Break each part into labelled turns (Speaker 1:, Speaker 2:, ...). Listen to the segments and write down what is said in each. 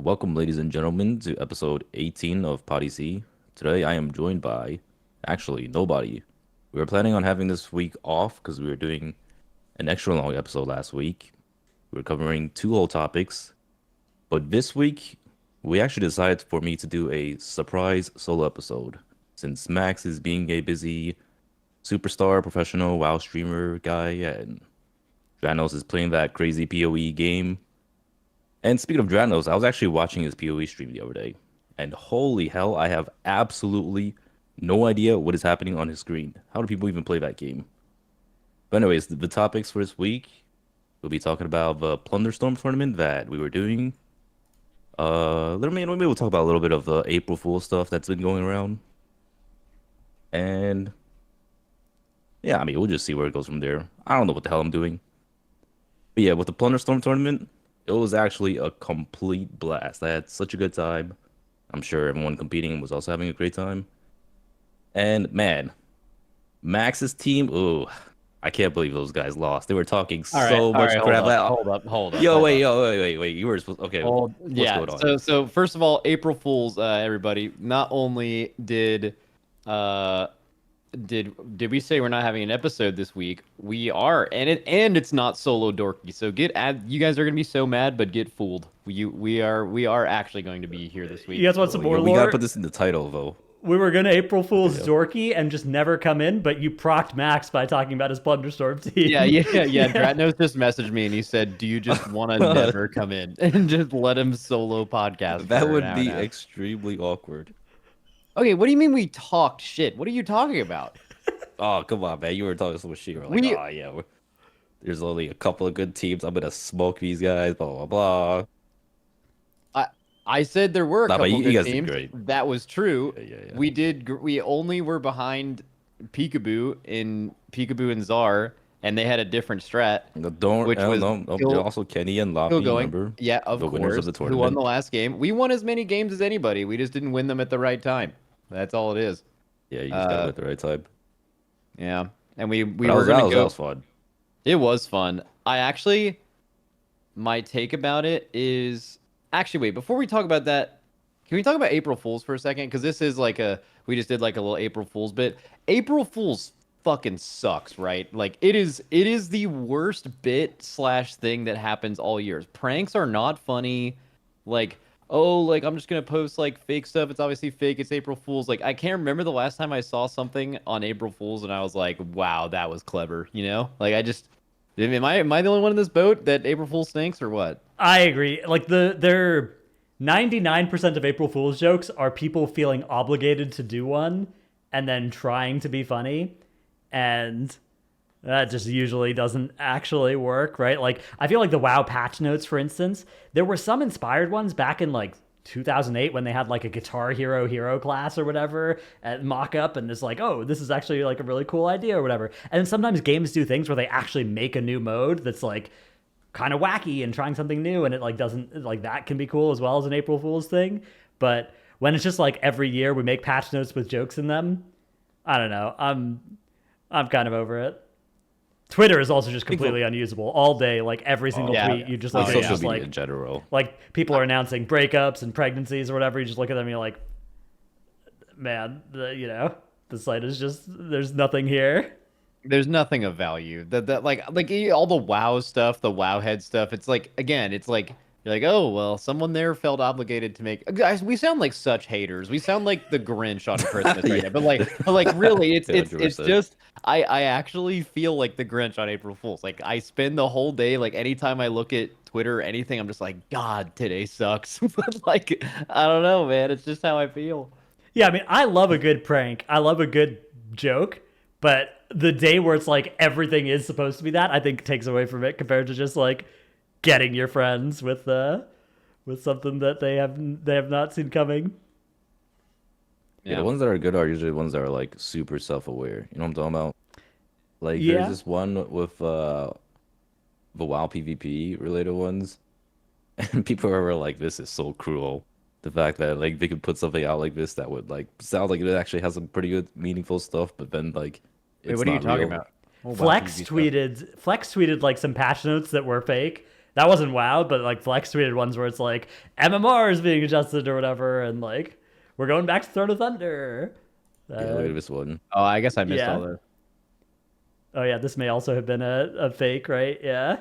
Speaker 1: Welcome, ladies and gentlemen, to episode 18 of PoddyC. Today I am joined by, actually, nobody. We were planning on having this week off because we were doing an extra long episode last week. We were covering two whole topics, but this week we actually decided for me to do a surprise solo episode since Max is being a busy superstar professional WoW streamer guy and Dratnos is playing that crazy PoE game. And speaking of Dratnos, I was actually watching his PoE stream the other day, and holy hell, I have absolutely no idea what is happening on his screen. How do people even play that game? But anyways, the topics for this week, we'll be talking about the Plunderstorm tournament that we were doing. Maybe we'll talk about a little bit of the April Fool stuff that's been going around. And yeah, I mean, we'll just see where it goes from there. I don't know what the hell I'm doing. But yeah, with the Plunderstorm tournament, it was actually a complete blast. I had such a good time. I'm sure everyone competing was also having a great time. And man, Max's team, ooh, I can't believe those guys lost. They were talking so much crap.
Speaker 2: Hold up.
Speaker 1: Yo, wait, wait. You were supposed. Okay,
Speaker 2: Hold,
Speaker 1: what's
Speaker 2: yeah.
Speaker 1: going on?
Speaker 2: So first of all, April Fools, everybody. Not only did we say we're not having an episode this week? We are, and it's not solo Dorky. So you guys are gonna be so mad, but get fooled. We are actually going to be here this week.
Speaker 3: You guys want some more
Speaker 1: We
Speaker 3: lore?
Speaker 1: gotta put this in the title though.
Speaker 3: We were gonna April Fool's Dorky and just never come in, but you procced Max by talking about his Plunderstorm team.
Speaker 2: Yeah. Dratnos just messaged me and he said, "Do you just want to never come in and just let him solo podcast?"
Speaker 1: That
Speaker 2: for an
Speaker 1: would
Speaker 2: hour
Speaker 1: be
Speaker 2: and a half?"
Speaker 1: extremely awkward.
Speaker 2: Okay, what do you mean we talked shit? What are you talking about?
Speaker 1: Oh, come on, man. You were talking so much shit. You were like, oh, yeah, there's only a couple of good teams. I'm gonna smoke these guys, blah, blah, blah.
Speaker 2: I said there were a
Speaker 1: Nah, but
Speaker 2: couple
Speaker 1: you
Speaker 2: good
Speaker 1: guys did
Speaker 2: teams.
Speaker 1: great.
Speaker 2: That was true.
Speaker 1: Yeah.
Speaker 2: We only were behind Peekaboo and Czar, and they had a different strat.
Speaker 1: Also Kenny and Loppy,
Speaker 2: Still going.
Speaker 1: remember?
Speaker 2: Yeah, of
Speaker 1: The
Speaker 2: course.
Speaker 1: winners of the
Speaker 2: Who won
Speaker 1: tournament.
Speaker 2: the last game? We won as many games as anybody. We just didn't win them at the right time. That's all it is.
Speaker 1: Yeah, you just got it at the right time.
Speaker 2: Yeah, and we
Speaker 1: But
Speaker 2: were gonna
Speaker 1: that
Speaker 2: go.
Speaker 1: was fun.
Speaker 2: It was fun. My take about it is actually wait before we talk about that. Can we talk about April Fools for a second? Because this is we just did like a little April Fools bit. April Fools fucking sucks, right? Like it is the worst bit / thing that happens all years. Pranks are not funny. Like, oh, like I'm just gonna post like fake stuff. It's obviously fake. It's April Fools. Like I can't remember the last time I saw something on April Fools and I was like, wow, that was clever. You know? Like am I the only one in this boat that April Fool stinks or what?
Speaker 3: I agree. Like their 99% of April Fool's jokes are people feeling obligated to do one and then trying to be funny. And that just usually doesn't actually work, right? Like, I feel like the WoW patch notes, for instance, there were some inspired ones back in like 2008 when they had like a Guitar Hero class or whatever at mock-up, and it's like, oh, this is actually like a really cool idea or whatever. And then sometimes games do things where they actually make a new mode that's like kind of wacky and trying something new, and it like doesn't like that can be cool as well as an April Fool's thing. But when it's just like every year we make patch notes with jokes in them, I don't know. I'm kind of over it. Twitter is also just completely unusable all day. Like every single tweet, you just like
Speaker 1: social
Speaker 3: just
Speaker 1: media
Speaker 3: like
Speaker 1: in general.
Speaker 3: like people are announcing breakups and pregnancies or whatever. You just look at them and you're like, man, the site is just there's nothing here.
Speaker 2: There's nothing of value. That like all the WoW stuff, the WoW head stuff. It's like again, it's like you're like, oh well, someone there felt obligated to make. Guys, we sound like such haters. We sound like the Grinch on Christmas right now. But like really, it's just I actually feel like the Grinch on April Fools. Like I spend the whole day like anytime I look at Twitter or anything, I'm just like, God, today sucks. But like I don't know, man. It's just how I feel.
Speaker 3: Yeah, I mean, I love a good prank. I love a good joke, but the day where it's like everything is supposed to be that, I think takes away from it compared to just like getting your friends with something that they have not seen coming.
Speaker 1: Yeah, the ones that are good are usually the ones that are like super self-aware. You know what I'm talking about? Like
Speaker 3: Yeah.
Speaker 1: there's this one with the WoW PvP related ones, and people are like, "This is so cruel." The fact that like they could put something out like this that would like sound like it actually has some pretty good meaningful stuff, but then like
Speaker 2: Wait,
Speaker 1: it's
Speaker 2: what are you
Speaker 1: not
Speaker 2: talking
Speaker 1: real.
Speaker 2: about?
Speaker 3: Flex tweeted like some patch notes that were fake, That wasn't WoW, but like Flex tweeted ones where it's like MMR is being adjusted or whatever, and like we're going back to Throne of Thunder.
Speaker 1: Yeah, look at this one.
Speaker 2: Oh, I guess I missed
Speaker 3: yeah.
Speaker 2: all those.
Speaker 3: Oh yeah, this may also have been a fake, right? Yeah.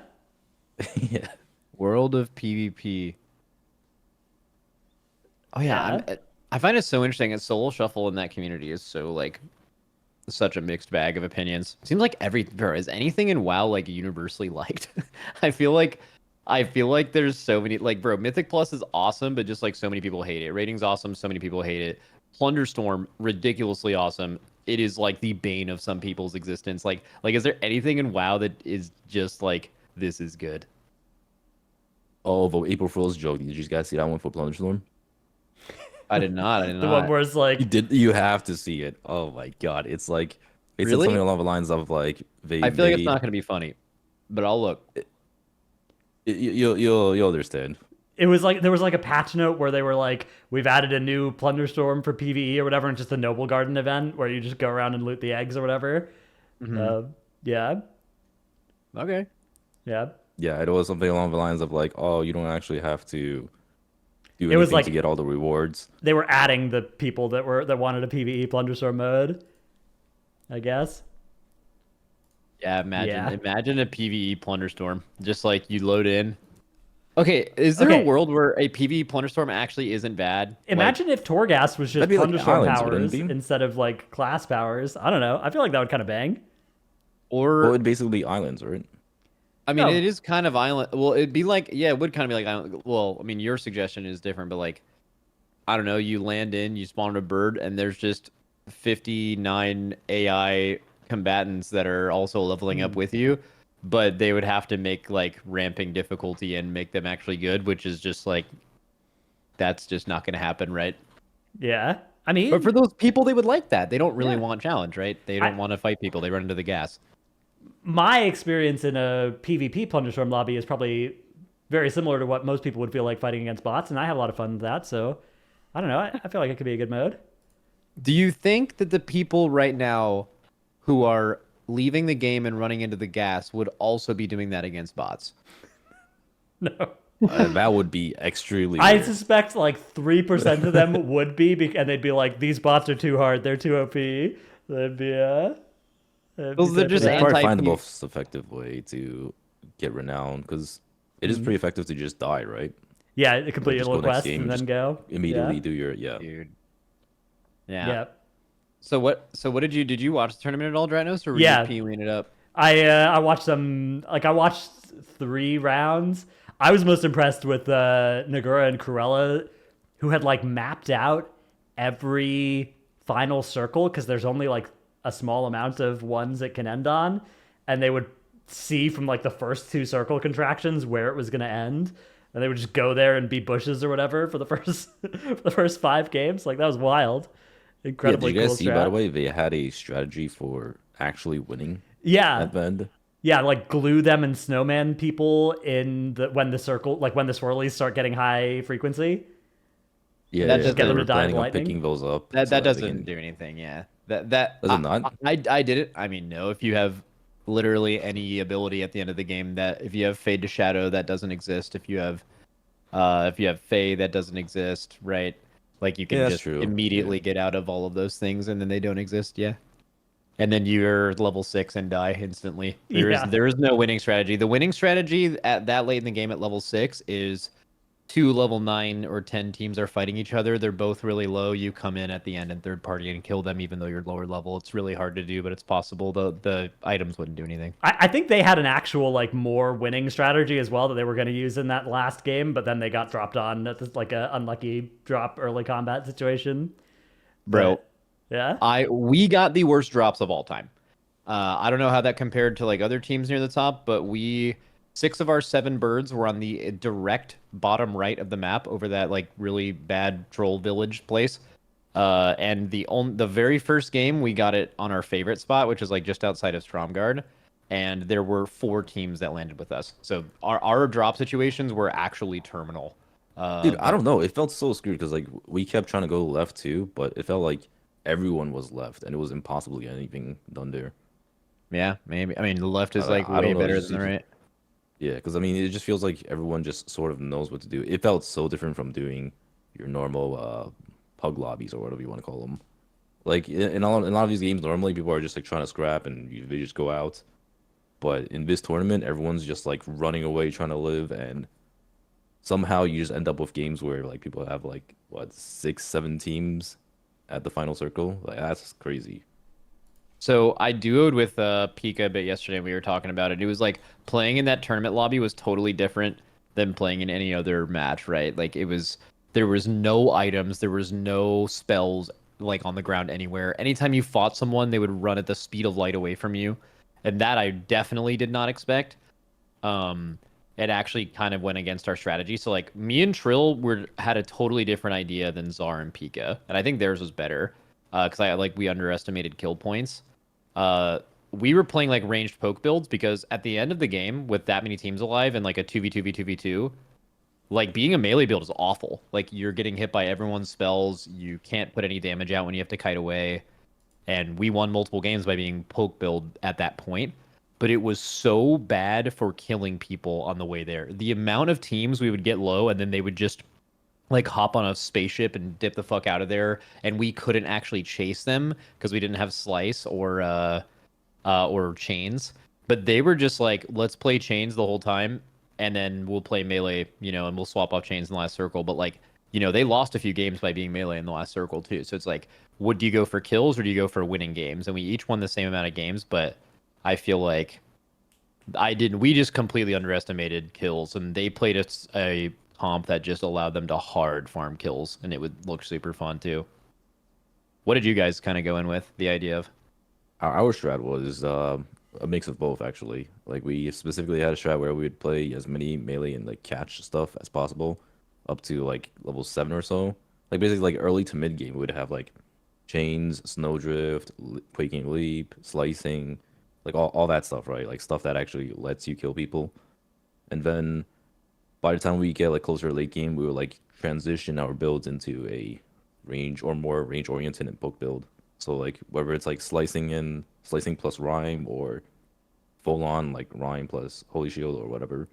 Speaker 1: Yeah.
Speaker 2: World of PvP. Oh yeah,
Speaker 3: Yeah.
Speaker 2: I find it so interesting. That solo shuffle in that community is so like such a mixed bag of opinions. Seems like is anything in WoW like universally liked? I feel like there's so many like bro, Mythic Plus is awesome, but just like so many people hate it. Rating's awesome, so many people hate it. Plunderstorm, ridiculously awesome. It is like the bane of some people's existence. Like is there anything in WoW that is just like this is good?
Speaker 1: Oh, the April Fool's joke. Did you guys see that one for Plunderstorm?
Speaker 2: I did not. I did
Speaker 3: The
Speaker 2: not.
Speaker 3: one where it's like
Speaker 1: You did. You have to see it. Oh my god, it's like it's
Speaker 2: Really?
Speaker 1: something along the lines of like they
Speaker 2: I feel like it's
Speaker 1: made.
Speaker 2: not going to be funny, but I'll look.
Speaker 1: You'll understand.
Speaker 3: it was like there was like a patch note where they were like, we've added a new Plunderstorm for PvE or whatever, and just a Noble Garden event where you just go around and loot the eggs or whatever. Yeah.
Speaker 2: Okay.
Speaker 3: Yeah.
Speaker 1: Yeah, it was something along the lines of like, oh, you don't actually have to do
Speaker 3: It was
Speaker 1: anything
Speaker 3: like-
Speaker 1: to get all the rewards.
Speaker 3: They were adding the people that wanted a PvE Plunderstorm mode, I guess.
Speaker 2: Yeah, imagine
Speaker 3: Yeah.
Speaker 2: imagine a PvE Plunderstorm. Just like you load in. Okay, is there
Speaker 3: Okay.
Speaker 2: a world where a PvE Plunderstorm actually isn't bad?
Speaker 3: Imagine if Torghast was just
Speaker 1: That'd be like
Speaker 3: Plunderstorm
Speaker 1: islands, wouldn't
Speaker 3: powers
Speaker 1: it be?
Speaker 3: instead of like class powers. I don't know. I feel like that would kind of bang.
Speaker 2: or
Speaker 1: Well, it'd basically be islands, right?
Speaker 2: I mean,
Speaker 3: No.
Speaker 2: it is kind of island. Well, it'd be like, yeah, it would kind of be like island. Well, I mean, your suggestion is different, but like, I don't know, you land in, you spawn a bird, and there's just 59 AI combatants that are also leveling up with you, but they would have to make like ramping difficulty and make them actually good, which is just like, that's just not going to happen, right?
Speaker 3: Yeah. I mean,
Speaker 2: But for those people, they would like that. They don't really
Speaker 3: Yeah.
Speaker 2: want challenge, right? They don't want to fight people. They run into the gas.
Speaker 3: my experience in a PvP Plunderstorm lobby is probably very similar to what most people would feel like fighting against bots, and I have a lot of fun with that. So, I don't know. I feel like it could be a good mode.
Speaker 2: Do you think that the people right now who are leaving the game and running into the gas would also be doing that against bots?
Speaker 3: No.
Speaker 1: That would be extremely
Speaker 3: I
Speaker 1: weird.
Speaker 3: suspect like 3% of them would be, and they'd be like, these bots are too hard. They're too OP. They'd be,
Speaker 2: Those are just
Speaker 1: They'd probably find the
Speaker 2: anti-
Speaker 1: most effective way to get renowned because it is pretty effective to just die, right?
Speaker 3: Yeah, complete
Speaker 1: Just
Speaker 3: your little
Speaker 1: go next
Speaker 3: quest
Speaker 1: game
Speaker 3: and then
Speaker 1: just
Speaker 3: go.
Speaker 1: Immediately
Speaker 3: Yeah.
Speaker 1: do your
Speaker 2: Dude. Yeah.
Speaker 3: Yeah.
Speaker 2: So what did you watch the tournament at all, Dratnos, or were
Speaker 3: Yeah.
Speaker 2: you peeling it up?
Speaker 3: I watched some, like, I watched 3 rounds. I was most impressed with Nagura and Cruella, who had like mapped out every final circle because there's only like a small amount of ones it can end on, and they would see from like the first 2 circle contractions where it was going to end, and they would just go there and be bushes or whatever for the first for the first 5 games. Like, that was wild.
Speaker 1: Yeah,
Speaker 3: Incredibly
Speaker 1: did you guys
Speaker 3: cool
Speaker 1: see,
Speaker 3: strat.
Speaker 1: by the way, they had a strategy for actually winning
Speaker 3: Yeah.
Speaker 1: at the end?
Speaker 3: Yeah, like glue them and snowman people in the when the circle, like when the swirlies start getting high frequency.
Speaker 1: Yeah,
Speaker 2: That
Speaker 1: yeah,
Speaker 2: just
Speaker 1: they
Speaker 3: get them
Speaker 1: were
Speaker 3: to die of
Speaker 1: planning on
Speaker 3: lightning?
Speaker 1: picking those up.
Speaker 2: That
Speaker 1: so they
Speaker 2: doesn't
Speaker 1: can-
Speaker 2: do anything. Yeah. That
Speaker 1: Does it not?
Speaker 2: I did it. I mean, no. If you have literally any ability at the end of the game, that if you have Fade to Shadow, that doesn't exist. If you have Fey, that doesn't exist. Right. Like you can
Speaker 1: Yeah, that's
Speaker 2: just
Speaker 1: true.
Speaker 2: immediately get out of all of those things, and then they don't exist. Yeah. And then you're level 6 and die instantly.
Speaker 3: Yeah.
Speaker 2: There is no winning strategy. The winning strategy at that late in the game at level 6 is 2 level 9 or 10 teams are fighting each other. They're both really low. You come in at the end and third party and kill them even though you're lower level. It's really hard to do, but it's possible. The items wouldn't do anything.
Speaker 3: I think they had an actual like more winning strategy as well that they were going to use in that last game, but then they got dropped on at this, like a unlucky drop early combat situation.
Speaker 2: Bro,
Speaker 3: But, yeah.
Speaker 2: we got the worst drops of all time. I don't know how that compared to like other teams near the top, but 6 of our 7 birds were on the direct bottom right of the map over that like really bad troll village place. And the very first game we got it on our favorite spot, which is like just outside of Stromgard, and there were 4 teams that landed with us. So our drop situations were actually terminal.
Speaker 1: Dude, I don't know. It felt so screwed because like we kept trying to go left too, but it felt like everyone was left, and it was impossible to get anything done there.
Speaker 2: Yeah, maybe. I mean, the left is
Speaker 1: I
Speaker 2: like
Speaker 1: don't
Speaker 2: way
Speaker 1: know, it
Speaker 2: better
Speaker 1: just
Speaker 2: than the
Speaker 1: seems-
Speaker 2: right.
Speaker 1: Yeah, because I mean, it just feels like everyone just sort of knows what to do. It felt so different from doing your normal pug lobbies or whatever you want to call them. Like in a lot of these games, normally people are just like trying to scrap and they just go out. But in this tournament, everyone's just like running away, trying to live, and somehow you just end up with games where like people have like what 6, 7 teams at the final circle. Like that's crazy.
Speaker 2: So I duoed with Pika a bit yesterday, and we were talking about it. It was like playing in that tournament lobby was totally different than playing in any other match, right? Like it was there was no items, there was no spells like on the ground anywhere. Anytime you fought someone, they would run at the speed of light away from you. And that I definitely did not expect. Um it actually kind of went against our strategy. So like me and Trill were had a totally different idea than Czar and Pika. And I think theirs was better. Because I like we underestimated kill points. uh we were playing like ranged poke builds because at the end of the game with that many teams alive and like a 2v2v2v2, like being a melee build is awful. Like you're getting hit by everyone's spells, you can't put any damage out when you have to kite away, and we won multiple games by being poke build at that point. But it was so bad for killing people on the way there. The amount of teams we would get low and then they would just like hop on a spaceship and dip the fuck out of there, and we couldn't actually chase them because we didn't have slice or chains. But they were just like, let's play chains the whole time, and then we'll play melee, and we'll swap off chains in the last circle. But like, they lost a few games by being melee in the last circle too. So it's like, what do you go for kills or do you go for winning games? And we each won the same amount of games, but I feel like I didn't. We just completely underestimated kills, and they played a comp that just allowed them to hard farm kills, and it would look super fun too. What did you guys kind of go in with the idea of?
Speaker 1: Our strat was a mix of both actually. Like we specifically had a strat where we would play as many melee and like catch stuff as possible, up to like level 7 or so. Like basically like early to mid game we would have like chains, snowdrift, quaking leap, slicing, like all that stuff, right? Like stuff that actually lets you kill people. And then by the time we get like closer to late game, we would like transition our builds into a range or more range oriented and poke build. So like whether it's like slicing plus rhyme or full on like rhyme plus holy shield or whatever,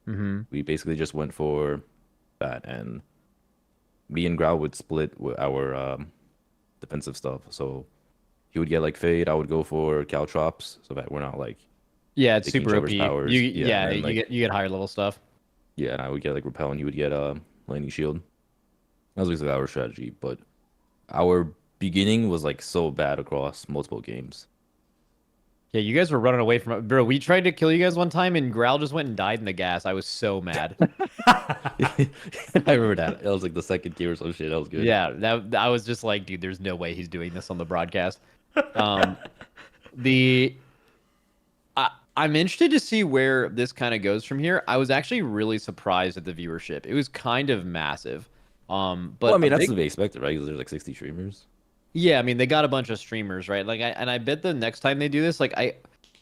Speaker 2: Mm-hmm.
Speaker 1: we basically just went for that. And me and Grau would split our defensive stuff. So he would get like fade, I would go for caltrops so that we're not like
Speaker 2: Yeah, it's
Speaker 1: taking each
Speaker 2: super
Speaker 1: other's
Speaker 2: OP.
Speaker 1: powers. Yeah,
Speaker 2: Yeah,
Speaker 1: and like
Speaker 2: you get higher level stuff.
Speaker 1: yeah, and I would get like repel and he would get lightning shield. That was basically our strategy, but our beginning was like so bad across multiple games.
Speaker 2: Yeah, you guys were running away from it. Bro, we tried to kill you guys one time and Growl just went and died in the gas. I was so mad.
Speaker 1: I remember that. That was like the second game or some shit. That was good.
Speaker 2: Yeah, that I was just like, dude, there's no way he's doing this on the broadcast. Um, the I'm interested to see where this kind of goes from here. I was actually really surprised at the viewership. It was kind of massive.
Speaker 1: Well, I
Speaker 2: But a
Speaker 1: mean, that's
Speaker 2: big
Speaker 1: to be expected, right? Because there's like 60 streamers.
Speaker 2: Yeah, I mean they got a bunch of streamers, right? I bet the next time they do this, I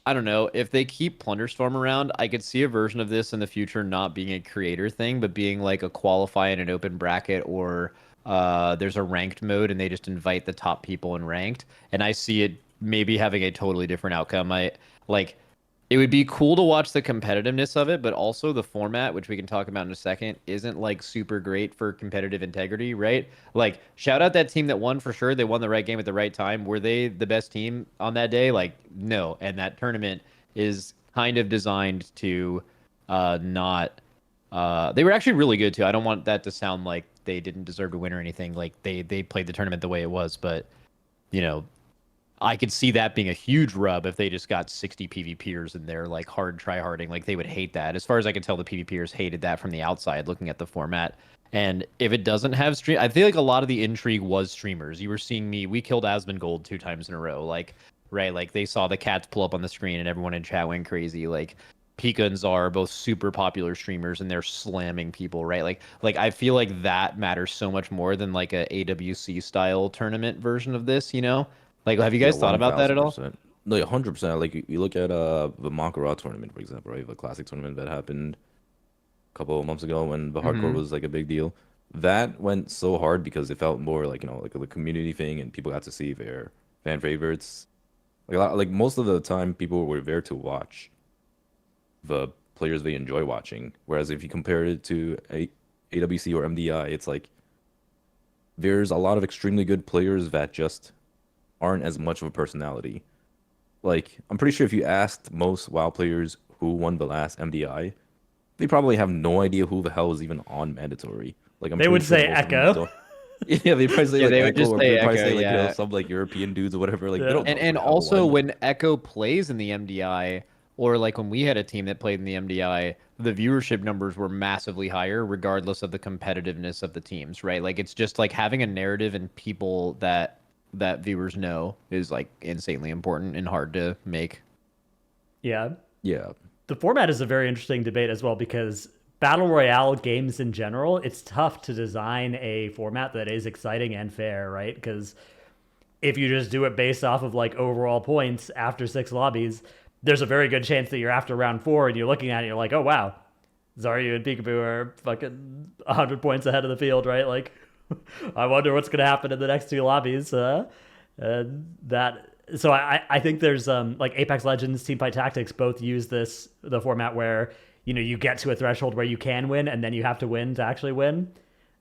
Speaker 2: don't know, if they keep Plunderstorm around, I could see a version of this in the future not being a creator thing, but being like a qualify in an open bracket, or there's a ranked mode and they just invite the top people in ranked. And I see it maybe having a totally different outcome. I like it would be cool to watch the competitiveness of it, but also the format, which we can talk about in a second, isn't like super great for competitive integrity, right? Like, shout out that team that won for sure. They won the right game at the right time. Were they the best team on that day? Like, no. And that tournament is kind of designed to not. They were actually really good too. I don't want that to sound like they didn't deserve to win or anything. Like they played the tournament the way it was, but you know, I could see that being a huge rub if they just got 60 PvPers in there, like hard try-harding. Like they would hate that. As far as I can tell, the PvPers hated that from the outside, looking at the format. And if it doesn't have stream, I feel like a lot of the intrigue was streamers. You were seeing me. We killed Asmongold 2 times in a row. Like, right? Like they saw the cats pull up on the screen and everyone in chat went crazy. Like Pika and Czar are both super popular streamers and they're slamming people, right? Like I feel like that matters so much more than like a AWC style tournament version of this. Like, have you
Speaker 1: Yeah,
Speaker 2: guys thought about that at all?
Speaker 1: 1000%. No, 100%. Like you look at the Makara tournament, for example, right? The classic tournament that happened a couple of months ago when the hardcore
Speaker 2: Hmm.
Speaker 1: was like a big deal. That went so hard because it felt more like, like a community thing and people got to see their fan favorites. Like like most of the time people were there to watch the players they enjoy watching. Whereas if you compare it to AWC or MDI, it's like there's a lot of extremely good players that just aren't as much of a personality. Like, I'm pretty sure if you asked most WoW players who won the last MDI, they probably have no idea who the hell is even on mandatory. Like, I'm
Speaker 3: They
Speaker 1: pretty
Speaker 3: would
Speaker 1: sure
Speaker 3: say
Speaker 1: most of them
Speaker 3: Echo.
Speaker 1: don't. Yeah, they probably say
Speaker 2: Yeah,
Speaker 1: like
Speaker 2: they would
Speaker 1: Echo,
Speaker 2: just
Speaker 1: or
Speaker 2: say
Speaker 1: they probably
Speaker 2: Echo,
Speaker 1: say like
Speaker 2: yeah.
Speaker 1: some like European dudes or whatever. Like,
Speaker 3: Yeah.
Speaker 1: they don't know
Speaker 2: And
Speaker 1: who the hell
Speaker 2: also
Speaker 1: won.
Speaker 2: when Echo plays in the MDI, or like when we had a team that played in the MDI, the viewership numbers were massively higher regardless of the competitiveness of the teams, right? Like it's just like having a narrative and people that viewers know is like insanely important and hard to make.
Speaker 3: Yeah.
Speaker 1: Yeah,
Speaker 3: The format is a very interesting debate as well because battle royale games in general, it's tough to design a format that is exciting and fair, right? Because if you just do it based off of like overall points after 6 lobbies, there's a very good chance that you're after round 4 and you're looking at it and you're like, oh wow, Zarya and Peekaboo are fucking 100 points ahead of the field, right? Like, I wonder what's going to happen in the next 2 lobbies. So I think there's like Apex Legends, Teamfight Tactics both use the format where you get to a threshold where you can win and then you have to win to actually win.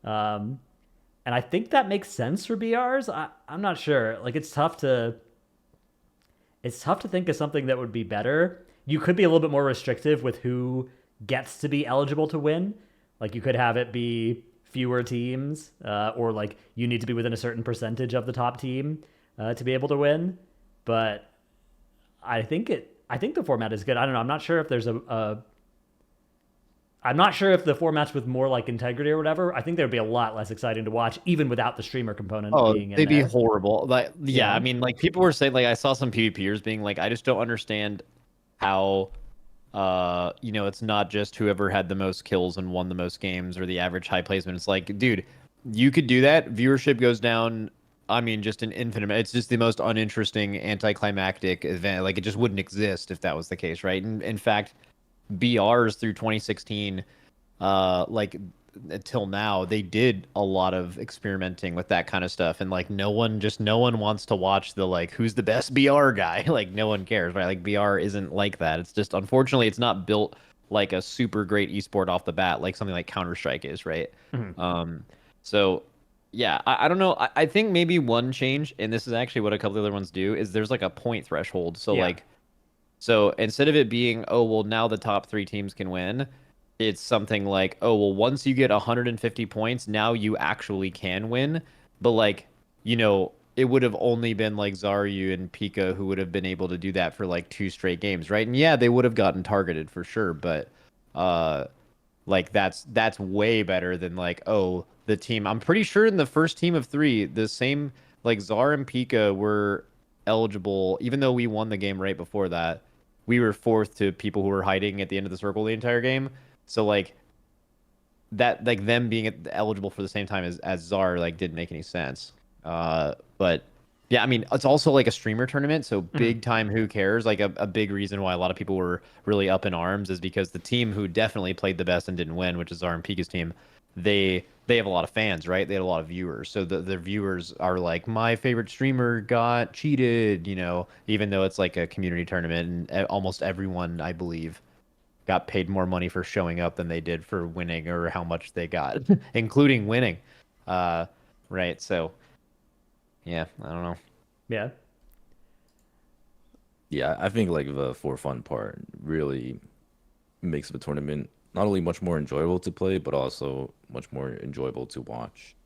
Speaker 3: And I think that makes sense for BRs. I'm not sure. Like it's tough to think of something that would be better. You could be a little bit more restrictive with who gets to be eligible to win. Like you could have it be fewer teams, or like you need to be within a certain percentage of the top team to be able to win. But I think the format is good. I don't know. I'm not sure if there's I'm not sure if the formats with more like integrity or whatever. I think they would be a lot less exciting to watch, even without the streamer component being in
Speaker 2: They'd be
Speaker 3: there.
Speaker 2: horrible. Like, yeah,
Speaker 3: Yeah.
Speaker 2: I mean, like people were saying, like I saw some PvPers being like, I just don't understand how, it's not just whoever had the most kills and won the most games or the average high placement. It's like, dude, you could do that. Viewership goes down. I mean, just an infinite. It's just the most uninteresting, anticlimactic event. Like it just wouldn't exist if that was the case, right? And in fact, BRs through 2016, like until now, they did a lot of experimenting with that kind of stuff, and like no one wants to watch the like who's the best BR guy. Like no one cares, right? Like BR isn't like that. It's just unfortunately it's not built like a super great esport off the bat, like something like Counter-Strike is, right? So yeah, I don't know. I think maybe one change, and this is actually what a couple of other ones do, is there's like a point threshold. So
Speaker 3: Yeah.
Speaker 2: like. So instead of it being, oh, well, now the top 3 teams can win, it's something like, oh, well, once you get 150 points, now you actually can win. But like, it would have only been like Zaryu and Pika who would have been able to do that for like 2 straight games, right? And yeah, they would have gotten targeted for sure, but like that's way better than like, oh, the team. I'm pretty sure in the first team of 3, the same like Zar and Pika were eligible, even though we won the game right before that. We were 4th to people who were hiding at the end of the circle the entire game. So like that, like them being eligible for the same time as Zar, like didn't make any sense. But yeah, I mean, it's also like a streamer tournament, so big time. Who cares? Like a big reason why a lot of people were really up in arms is because the team who definitely played the best and didn't win, which is Zar and Pika's team, they have a lot of fans, right? They had a lot of viewers. So the viewers are like, my favorite streamer got cheated, even though it's like a community tournament and almost everyone, I believe, got paid more money for showing up than they did for winning or how much they got, including winning. Right. So yeah, I don't know.
Speaker 3: Yeah.
Speaker 1: yeah. I think like the for fun part really makes the tournament not only much more enjoyable to play, but also much more enjoyable to watch.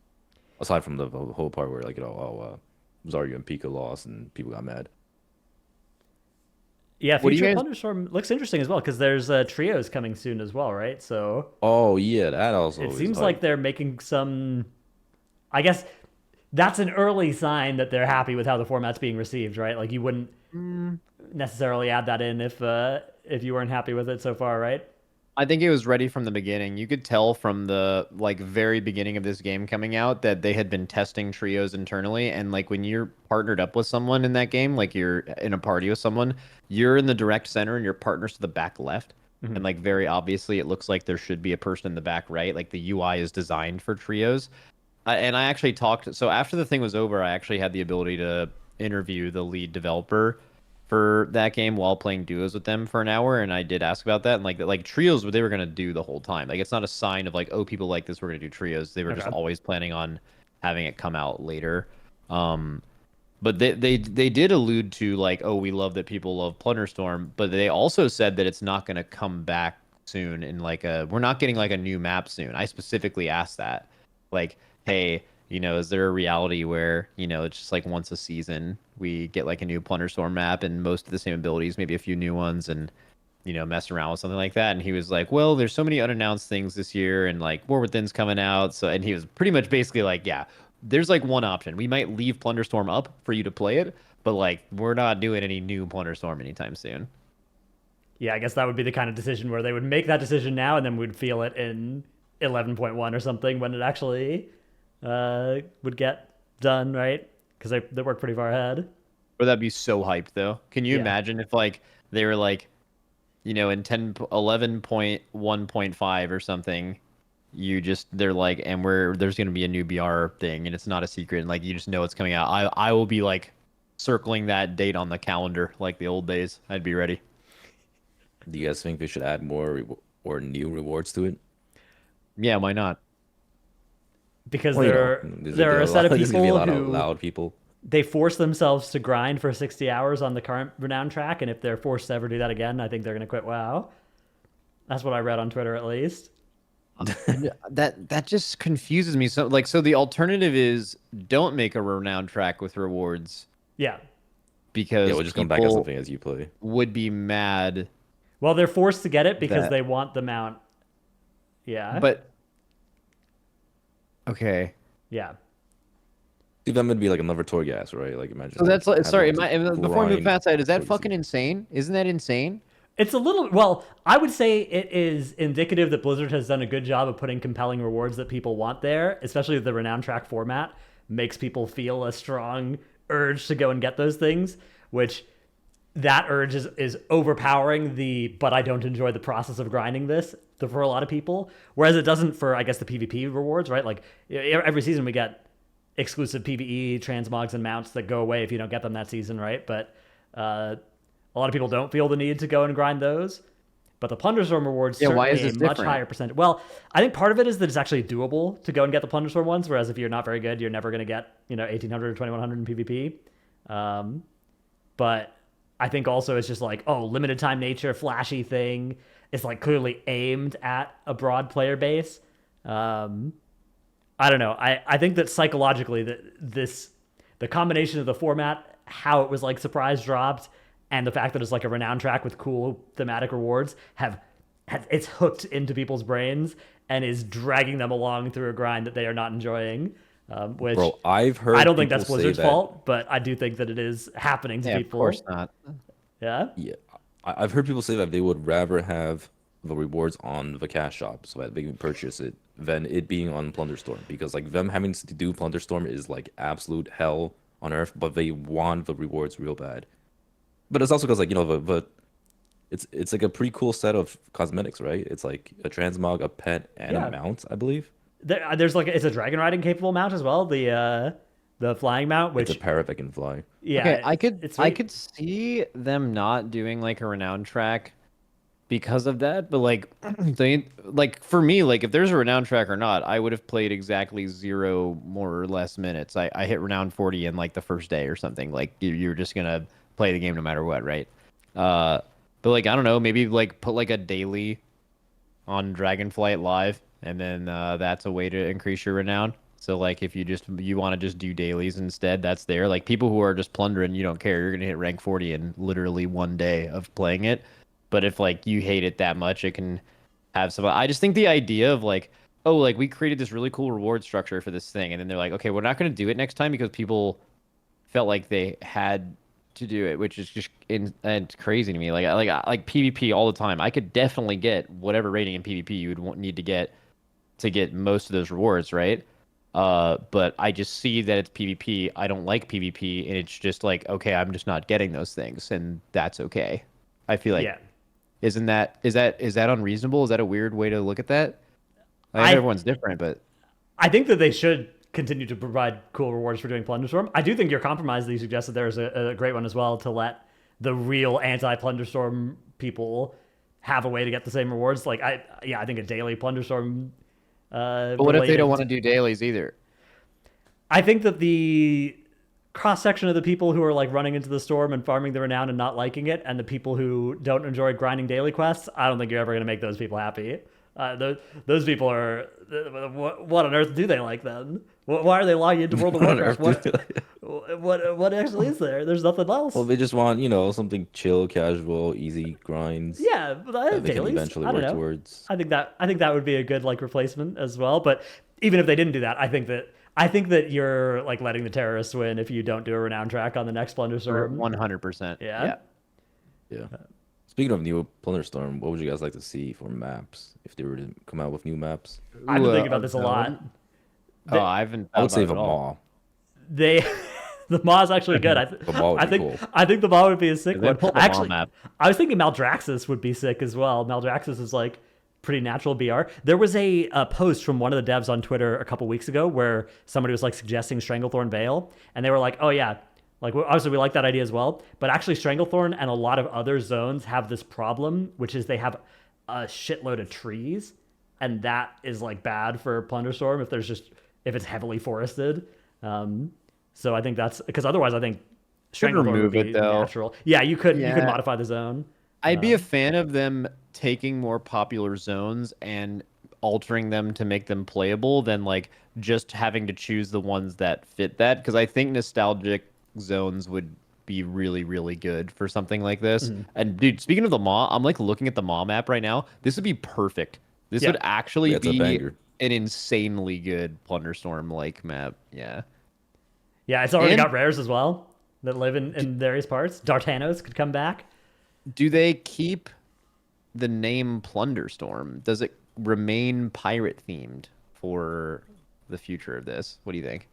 Speaker 1: Aside from the whole part where like Zarya and Pika lost and people got mad.
Speaker 3: Yeah,
Speaker 2: What do you
Speaker 3: Future
Speaker 2: guys-
Speaker 3: Plunderstorm looks interesting as well because there's trios coming soon as well, right? So
Speaker 1: Oh yeah, that also.
Speaker 3: it
Speaker 1: is,
Speaker 3: seems like they're making some. I guess that's an early sign that they're happy with how the format's being received, right? Like you wouldn't necessarily add that in if you weren't happy with it so far, right?
Speaker 2: I think it was ready from the beginning. You could tell from the like very beginning of this game coming out that they had been testing trios internally, and like when you're partnered up with someone in that game, like you're in a party with someone, you're in the direct center and your partner's to the back left. And like very obviously it looks like there should be a person in the back right. Like the UI is designed for trios. And I actually talked, so after the thing was over, I actually had the ability to interview the lead developer for that game while playing duos with them for an hour, and I did ask about that, and like trios, what they were gonna do the whole time. Like it's not a sign of like, oh, people like this, we're gonna do trios. They were just
Speaker 3: Okay.
Speaker 2: always planning on having it come out later. But they did allude to like, oh, we love that people love Plunderstorm, but they also said that it's not gonna come back soon, and like we're not getting like a new map soon. I specifically asked that, like, hey, is there a reality where, it's just like once a season we get like a new Plunderstorm map and most of the same abilities, maybe a few new ones, and mess around with something like that? And he was like, well, there's so many unannounced things this year, and like War Within's coming out, so, and he was pretty much basically like, yeah, there's like one option. We might leave Plunderstorm up for you to play it, but like we're not doing any new Plunderstorm anytime soon.
Speaker 3: Yeah, I guess that would be the kind of decision where they would make that decision now, and then we'd feel it in 11.1 or something when it actually would get done, right? Because they work pretty far ahead.
Speaker 2: Or that'd be so hyped though. Can you
Speaker 3: Yeah.
Speaker 2: imagine if like they were like, in 11.1.5 or something, they're like, and there's gonna be a new BR thing, and it's not a secret, and like you just know it's coming out. I will be like circling that date on the calendar like the old days. I'd be ready.
Speaker 1: Do you guys think they should add more or new rewards to it?
Speaker 2: Yeah, why not?
Speaker 3: Because
Speaker 1: Well,
Speaker 3: there are a set of
Speaker 1: there's gonna be a
Speaker 3: people
Speaker 1: lot of
Speaker 3: who
Speaker 1: loud people.
Speaker 3: they force themselves to grind for 60 hours on the current renowned track, and if they're forced to ever do that again, I think they're going to quit WoW. That's what I read on Twitter, at least.
Speaker 2: That just confuses me. So the alternative is don't make a renowned track with rewards
Speaker 3: Yeah.
Speaker 2: because
Speaker 1: Yeah, we'll just come back as
Speaker 2: people
Speaker 1: something as you play.
Speaker 2: would be mad.
Speaker 3: Well, they're forced to get it because
Speaker 2: That-
Speaker 3: they want the mount. Yeah.
Speaker 2: But okay.
Speaker 3: Yeah.
Speaker 1: See, that would be like another tour gas, right? Like imagine.
Speaker 2: So that's like,
Speaker 1: having
Speaker 2: sorry,
Speaker 1: to
Speaker 2: before we move
Speaker 1: grind
Speaker 2: past that, is that
Speaker 1: for the
Speaker 2: fucking
Speaker 1: season.
Speaker 2: insane? Isn't that insane?
Speaker 3: It's a little, well, I would say it is indicative that Blizzard has done a good job of putting compelling rewards that people want there, especially the renowned track format makes people feel a strong urge to go and get those things, which that urge is overpowering but I don't enjoy the process of grinding this for a lot of people. Whereas it doesn't for, I guess, the PvP rewards, right? Like every season we get exclusive PvE transmogs and mounts that go away if you don't get them that season, right? But a lot of people don't feel the need to go and grind those. But the Plunderstorm rewards certainly
Speaker 2: why is
Speaker 3: a
Speaker 2: this
Speaker 3: much
Speaker 2: different?
Speaker 3: higher percentage. Well, I think part of it is that it's actually doable to go and get the Plunderstorm ones, whereas if you're not very good, you're never going to get 1800 or 2100 in PvP. But I think also it's just like, limited time nature, flashy thing. It's like clearly aimed at a broad player base. I don't know. I think that psychologically the combination of the format, how it was like surprise dropped, and the fact that it's like a renowned track with cool thematic rewards it's hooked into people's brains and is dragging them along through a grind that they are not enjoying. Which
Speaker 1: Bro, I've heard.
Speaker 3: I don't think that's
Speaker 1: people say
Speaker 3: Blizzard's
Speaker 1: that-
Speaker 3: fault, but I do think that it is happening to
Speaker 2: Yeah, of
Speaker 3: people.
Speaker 2: course not.
Speaker 3: Yeah.
Speaker 1: Yeah, I've heard people say that they would rather have the rewards on the cash shop so that they can purchase it than it being on Plunderstorm, because like them having to do Plunderstorm is like absolute hell on earth, but they want the rewards real bad. But it's also because like it's like a pretty cool set of cosmetics, right? It's like a transmog, a pet, and
Speaker 3: Yeah.
Speaker 1: a mount, I believe.
Speaker 3: There's like it's a dragon riding capable mount as well. The flying mount, which
Speaker 1: It's a parrot that can fly.
Speaker 3: yeah,
Speaker 2: Okay, I
Speaker 3: it's
Speaker 2: could see them not doing like a renowned track because of that, but like for me, like if there's a renowned track or not, I would have played exactly 0 more or less minutes. I hit renowned 40 in like the first day or something. Like you're just gonna play the game no matter what, right? But like I don't know, maybe like put like a daily on Dragonflight live, and then that's a way to increase your renown. So like if you want to just do dailies instead, that's there. Like people who are just plundering, you don't care. You're gonna hit rank 40 in literally one day of playing it. But if like you hate it that much, it can have some. I just think the idea of like, oh, like we created this really cool reward structure for this thing, and then they're like, okay, we're not gonna do it next time because people felt like they had to do it, which is just it's crazy to me. Like PvP all the time. I could definitely get whatever rating in PvP you would need to get most of those rewards, right? But I just see that it's PvP. I don't like PvP, and it's just like, okay, I'm just not getting those things, and that's okay. I feel like,
Speaker 3: yeah.
Speaker 2: is that unreasonable? Is that a weird way to look at that? I know
Speaker 3: I-
Speaker 2: everyone's different, but
Speaker 3: I think that they should continue to provide cool rewards for doing Plunderstorm. I do think your compromise that you suggested there is a great one as well, to let the real anti-Plunderstorm people have a way to get the same rewards. Like I think a daily Plunderstorm.
Speaker 2: But what if they don't want to do dailies either?
Speaker 3: I think that the cross section of the people who are like running into the storm and farming the renown and not liking it, and the people who don't enjoy grinding daily quests, I don't think you're ever going to make those people happy. Those people are what on earth do they like then? Why are they logging into World of Warcraft? What actually is there? There's nothing else.
Speaker 1: Well, they just want something chill, casual, easy grinds.
Speaker 3: Yeah, but
Speaker 1: that they can
Speaker 3: dailies,
Speaker 1: eventually
Speaker 3: I don't
Speaker 1: work
Speaker 3: know.
Speaker 1: towards.
Speaker 3: I think that would be a good like replacement as well. But even if they didn't do that, I think that you're like letting the terrorists win if you don't do a renown track on the next Plunderstorm.
Speaker 2: 100%.
Speaker 3: Yeah.
Speaker 1: Yeah. Speaking of new Plunderstorm, what would you guys like to see for maps if they were to come out with new maps?
Speaker 3: I've been thinking about this a lot.
Speaker 2: I haven't.
Speaker 1: I would save a maw.
Speaker 3: The maw is actually good.
Speaker 1: The maw would be cool.
Speaker 3: I think the maw would be a sick one.
Speaker 2: Pull the
Speaker 3: Actually,
Speaker 2: maw map.
Speaker 3: I was thinking Maldraxxus would be sick as well. Maldraxxus is like pretty natural BR. There was a post from one of the devs on Twitter a couple weeks ago where somebody was like suggesting Stranglethorn Vale, and they were like, "Oh yeah, like obviously we like that idea as well." But actually, Stranglethorn and a lot of other zones have this problem, which is they have a shitload of trees, and that is like bad for Plunderstorm if it's heavily forested. So I think that's because otherwise I think Stranglethorn would be natural. Yeah, you could modify the zone.
Speaker 2: I'd be a fan of them taking more popular zones and altering them to make them playable than like just having to choose the ones that fit that. Because I think nostalgic zones would be really, really good for something like this. Mm-hmm. And dude, speaking of the Maw, I'm like looking at the Maw map right now. This would be perfect. This would actually be an insanely good Plunderstorm like map. Yeah.
Speaker 3: Yeah, it's already got rares as well that live in various parts. Dartanos could come back.
Speaker 2: Do they keep the name Plunderstorm? Does it remain pirate themed for the future of this? What do you think?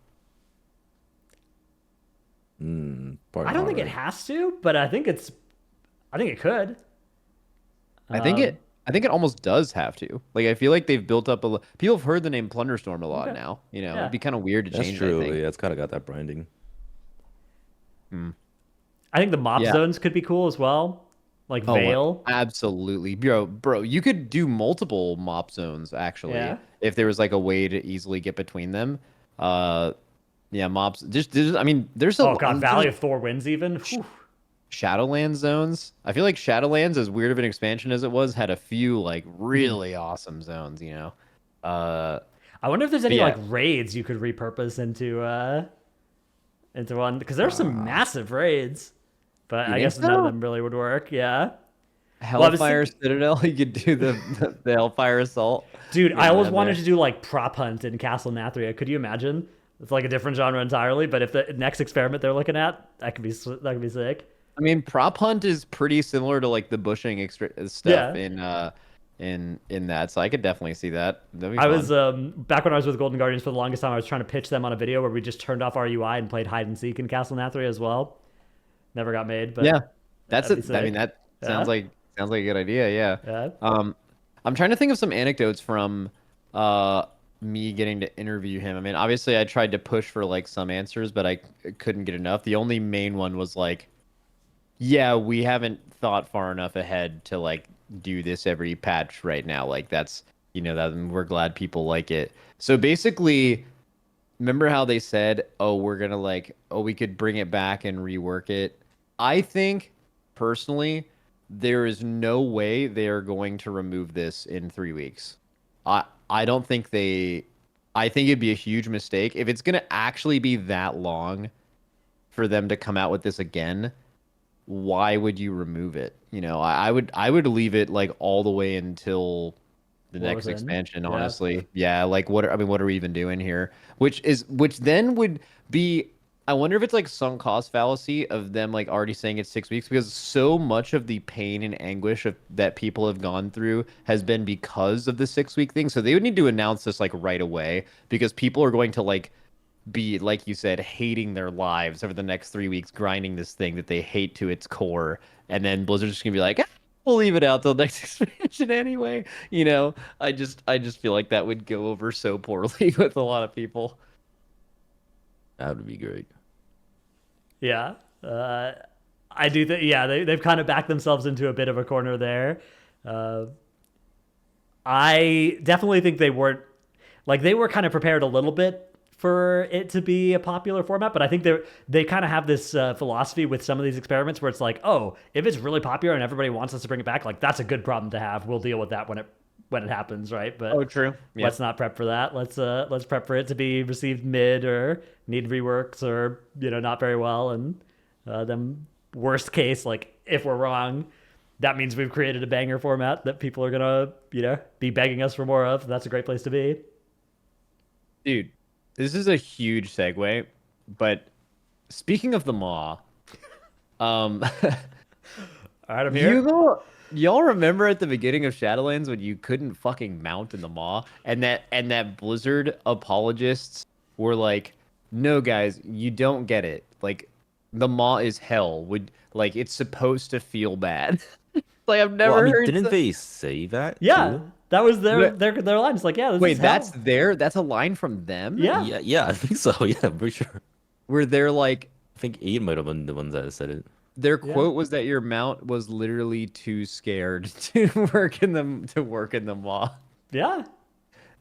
Speaker 3: I don't think it has to, but I think it could.
Speaker 2: I think it almost does have to. Like I feel like they've built up people have heard the name Plunderstorm a lot now. You know, it'd be kind of weird to change.
Speaker 1: That's true.
Speaker 2: I think.
Speaker 1: Yeah, it's kind of got that branding.
Speaker 3: I think the mop zones could be cool as well. Like Vale.
Speaker 2: Absolutely. Bro, you could do multiple mop zones actually if there was like a way to easily get between them. Mops. I mean, there's a
Speaker 3: Valley of Thor winds even. Whew.
Speaker 2: Shadowlands zones. I feel like Shadowlands, as weird of an expansion as it was, had a few like really awesome zones, you know.
Speaker 3: I wonder if there's any like raids you could repurpose into one, because there's some massive raids. But I guess none of them really would work. Yeah.
Speaker 2: Hellfire Citadel, you could do the Hellfire Assault.
Speaker 3: Dude, I always wanted to do like prop hunt in Castle Nathria. Could you imagine? It's like a different genre entirely, but if the next experiment they're looking at, that could be sick.
Speaker 2: I mean, prop hunt is pretty similar to like the bushing stuff in that, so I could definitely see that.
Speaker 3: I was back when I was with Golden Guardians for the longest time. I was trying to pitch them on a video where we just turned off our UI and played hide and seek in Castle Nathria as well. Never got made, but
Speaker 2: that's it. I mean, that sounds like a good idea. Yeah. I'm trying to think of some anecdotes from me getting to interview him. I mean, obviously, I tried to push for like some answers, but I couldn't get enough. The only main one was like, "Yeah, we haven't thought far enough ahead to like do this every patch right now. Like that's that we're glad people like it." So basically. Remember how they said, we're going to we could bring it back and rework it? I think, personally, there is no way they are going to remove this in 3 weeks. I don't think I think it'd be a huge mistake. If it's going to actually be that long for them to come out with this again, why would you remove it? I would leave it like all the way until the next expansion, honestly. Yeah, like what are we even doing here? Which then would be, I wonder if it's like sunk cost fallacy of them like already saying it's 6 weeks, because so much of the pain and anguish that people have gone through has been because of the 6 week thing. So they would need to announce this like right away, because people are going to like be, like you said, hating their lives over the next 3 weeks, grinding this thing that they hate to its core. And then Blizzard's just gonna be like, we'll leave it out till next expansion anyway. I just feel like that would go over so poorly with a lot of people.
Speaker 1: That would be great.
Speaker 3: Yeah. I do think, yeah, they've kind of backed themselves into a bit of a corner there. I definitely think they weren't, like, they were kind of prepared a little bit for it to be a popular format, but I think they kind of have this philosophy with some of these experiments where it's like, oh, if it's really popular and everybody wants us to bring it back, like, that's a good problem to have. We'll deal with that when it happens, right? But
Speaker 2: true. Yeah.
Speaker 3: let's not prep for that. Let's prep for it to be received mid or need reworks or not very well, and then worst case, like, if we're wrong, that means we've created a banger format that people are gonna be begging us for more of. That's a great place to be.
Speaker 2: Dude, this is a huge segue, but speaking of the Maw,
Speaker 3: All right, I'm here.
Speaker 2: Y'all remember at the beginning of Shadowlands when you couldn't fucking mount in the Maw, and that Blizzard apologists were like, "No, guys, you don't get it. Like, the Maw is hell. It's supposed to feel bad." Like, I've never heard.
Speaker 1: Didn't they say that?
Speaker 3: Yeah,
Speaker 1: too?
Speaker 3: that was their line. It's like, yeah, this
Speaker 2: Wait,
Speaker 3: is hell.
Speaker 2: that's a line from them?
Speaker 3: Yeah.
Speaker 1: Yeah, I think so. Yeah, I'm pretty sure.
Speaker 2: Where they're like,
Speaker 1: I think Ian might have been the ones that said it.
Speaker 2: their quote was that your mount was literally too scared to work in the Maw.
Speaker 3: Yeah.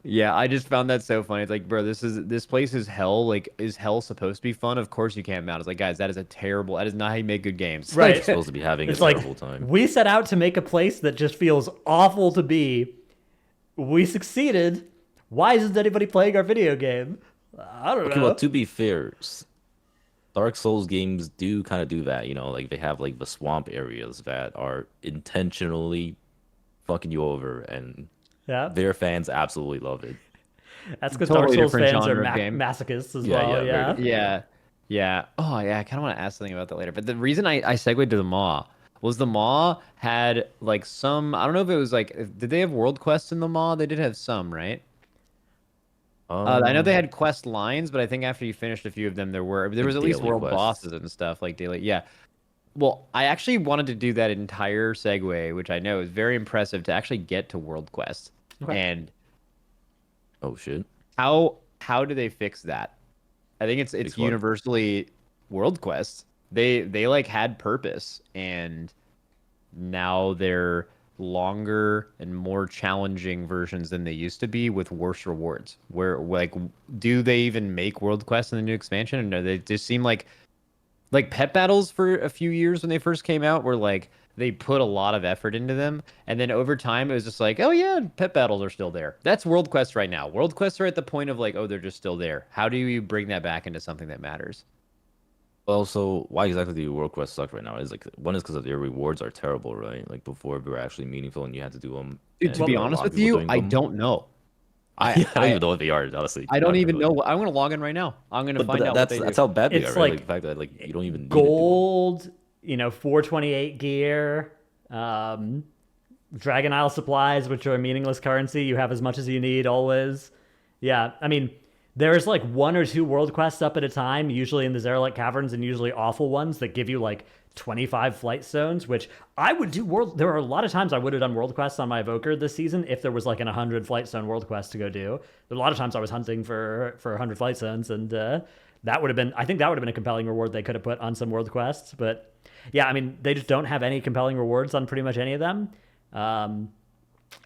Speaker 2: Yeah, I just found that so funny. It's like, bro, this place is hell. Like, is hell supposed to be fun? Of course you can't mount. It's like, guys, that is not how you make good games.
Speaker 3: Right.
Speaker 1: You're supposed to be having
Speaker 3: It's
Speaker 1: a
Speaker 3: like,
Speaker 1: terrible time.
Speaker 3: we set out to make a place that just feels awful to be. We succeeded. Why isn't anybody playing our video game? I don't
Speaker 1: Okay,
Speaker 3: know.
Speaker 1: well, to be fair, Dark Souls games do kind of do that. Like they have like the swamp areas that are intentionally fucking you over, and
Speaker 3: Yeah.
Speaker 1: their fans absolutely love it.
Speaker 3: That's because
Speaker 2: Totally
Speaker 3: Dark Souls
Speaker 2: different
Speaker 3: fans are
Speaker 2: genre of game.
Speaker 3: masochists as
Speaker 1: Yeah,
Speaker 3: well.
Speaker 1: yeah,
Speaker 3: Yeah.
Speaker 1: very
Speaker 2: Yeah. Yeah. Oh, yeah. I kind of want to ask something about that later. But the reason I segued to the Maw was the Maw had like some. I don't know if it was like. Did they have world quests in the Maw? They did have some, right? I know they had quest lines, but I think after you finished a few of them, there was at least
Speaker 1: daily
Speaker 2: world
Speaker 1: quests.
Speaker 2: bosses and stuff like daily. Yeah. Well, I actually wanted to do that entire segue, which I know is very impressive to actually get to world quests.
Speaker 3: Okay.
Speaker 2: And
Speaker 1: Oh shit!
Speaker 2: how do they fix that? I think it's
Speaker 1: what?
Speaker 2: universally world quests. They like had purpose, and now they're longer and more challenging versions than they used to be with worse rewards. Where like, do they even make world quests in the new expansion? And no, they just seem like pet battles for a few years when they first came out were like they put a lot of effort into them, and then over time it was just like, oh yeah, pet battles are still there. That's world quests right now. World quests are at the point of like, oh, they're just still there. How do you bring that back into something that matters?
Speaker 1: Well, so why exactly do world quests suck right now? Is like one is because their rewards are terrible, right? Like before they were actually meaningful and you had to do them.
Speaker 2: Dude, to
Speaker 1: and
Speaker 2: be
Speaker 1: there are a
Speaker 2: honest
Speaker 1: lot of
Speaker 2: with
Speaker 1: people
Speaker 2: you,
Speaker 1: doing
Speaker 2: I
Speaker 1: them.
Speaker 2: don't know.
Speaker 1: I don't even know what they are, honestly.
Speaker 2: I don't
Speaker 1: Not
Speaker 2: even
Speaker 1: really.
Speaker 2: know. I'm gonna log in right now. I'm gonna
Speaker 1: But
Speaker 2: find out
Speaker 1: that's
Speaker 2: what they
Speaker 1: that's
Speaker 2: do.
Speaker 1: how bad they
Speaker 3: It's
Speaker 1: are, right?
Speaker 3: like
Speaker 1: Like the fact that like you don't even need
Speaker 3: Gold, 428 gear, Dragon Isle supplies, which are meaningless currency. You have as much as you need always. Yeah, I mean, there's like one or two world quests up at a time, usually in the Zeralite Caverns, and usually awful ones that give you like 25 flight stones, which I would do there are a lot of times I would have done world quests on my Evoker this season if there was like an 100 flight stone world quest to go do. A lot of times I was hunting for 100 flight stones, and that would have been, I think that would have been a compelling reward they could have put on some world quests. But yeah, I mean, they just don't have any compelling rewards on pretty much any of them.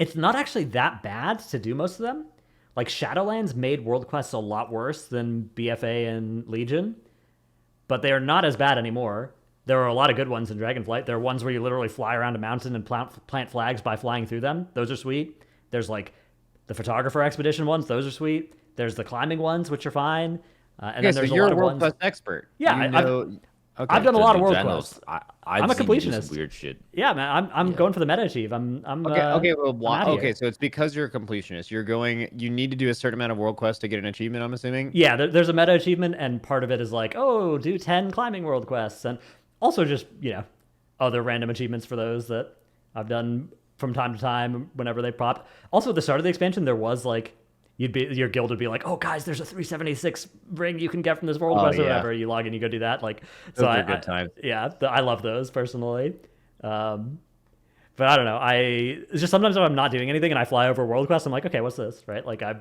Speaker 3: It's not actually that bad to do most of them. Like Shadowlands made world quests a lot worse than BFA and Legion, but they are not as bad anymore. There are a lot of good ones in Dragonflight. There are ones where you literally fly around a mountain and plant flags by flying through them. Those are sweet. There's like the photographer expedition ones. Those are sweet. There's the climbing ones, which are fine. And then
Speaker 2: So
Speaker 3: there's
Speaker 2: you're
Speaker 3: a
Speaker 2: a
Speaker 3: lot of
Speaker 2: world
Speaker 3: ones.
Speaker 2: quest expert.
Speaker 3: Yeah,
Speaker 2: You know... Okay.
Speaker 3: I've done a lot of world
Speaker 1: Dratnos.
Speaker 3: quests.
Speaker 1: I've
Speaker 3: I'm a
Speaker 1: seen you do
Speaker 3: completionist.
Speaker 1: some weird shit.
Speaker 3: Yeah, man, I'm going for the meta achieve. I'm
Speaker 2: Okay, well,
Speaker 3: I'm outta here.
Speaker 2: okay, so it's because you're a completionist. You need to do a certain amount of world quests to get an achievement, I'm assuming?
Speaker 3: Yeah, there's a meta achievement, and part of it is like, oh, do 10 climbing world quests, and also just other random achievements for those that I've done from time to time whenever they pop. Also, at the start of the expansion, there was like your guild would be like, oh guys, there's a 376 ring you can get from this world quest or
Speaker 2: yeah.
Speaker 3: whatever. You log in, you go do that. Like, so
Speaker 2: Those are good times.
Speaker 3: Yeah, I love those personally. But I don't know. It's just sometimes if I'm not doing anything and I fly over a world quest, I'm like, okay, what's this? Right? Like I'm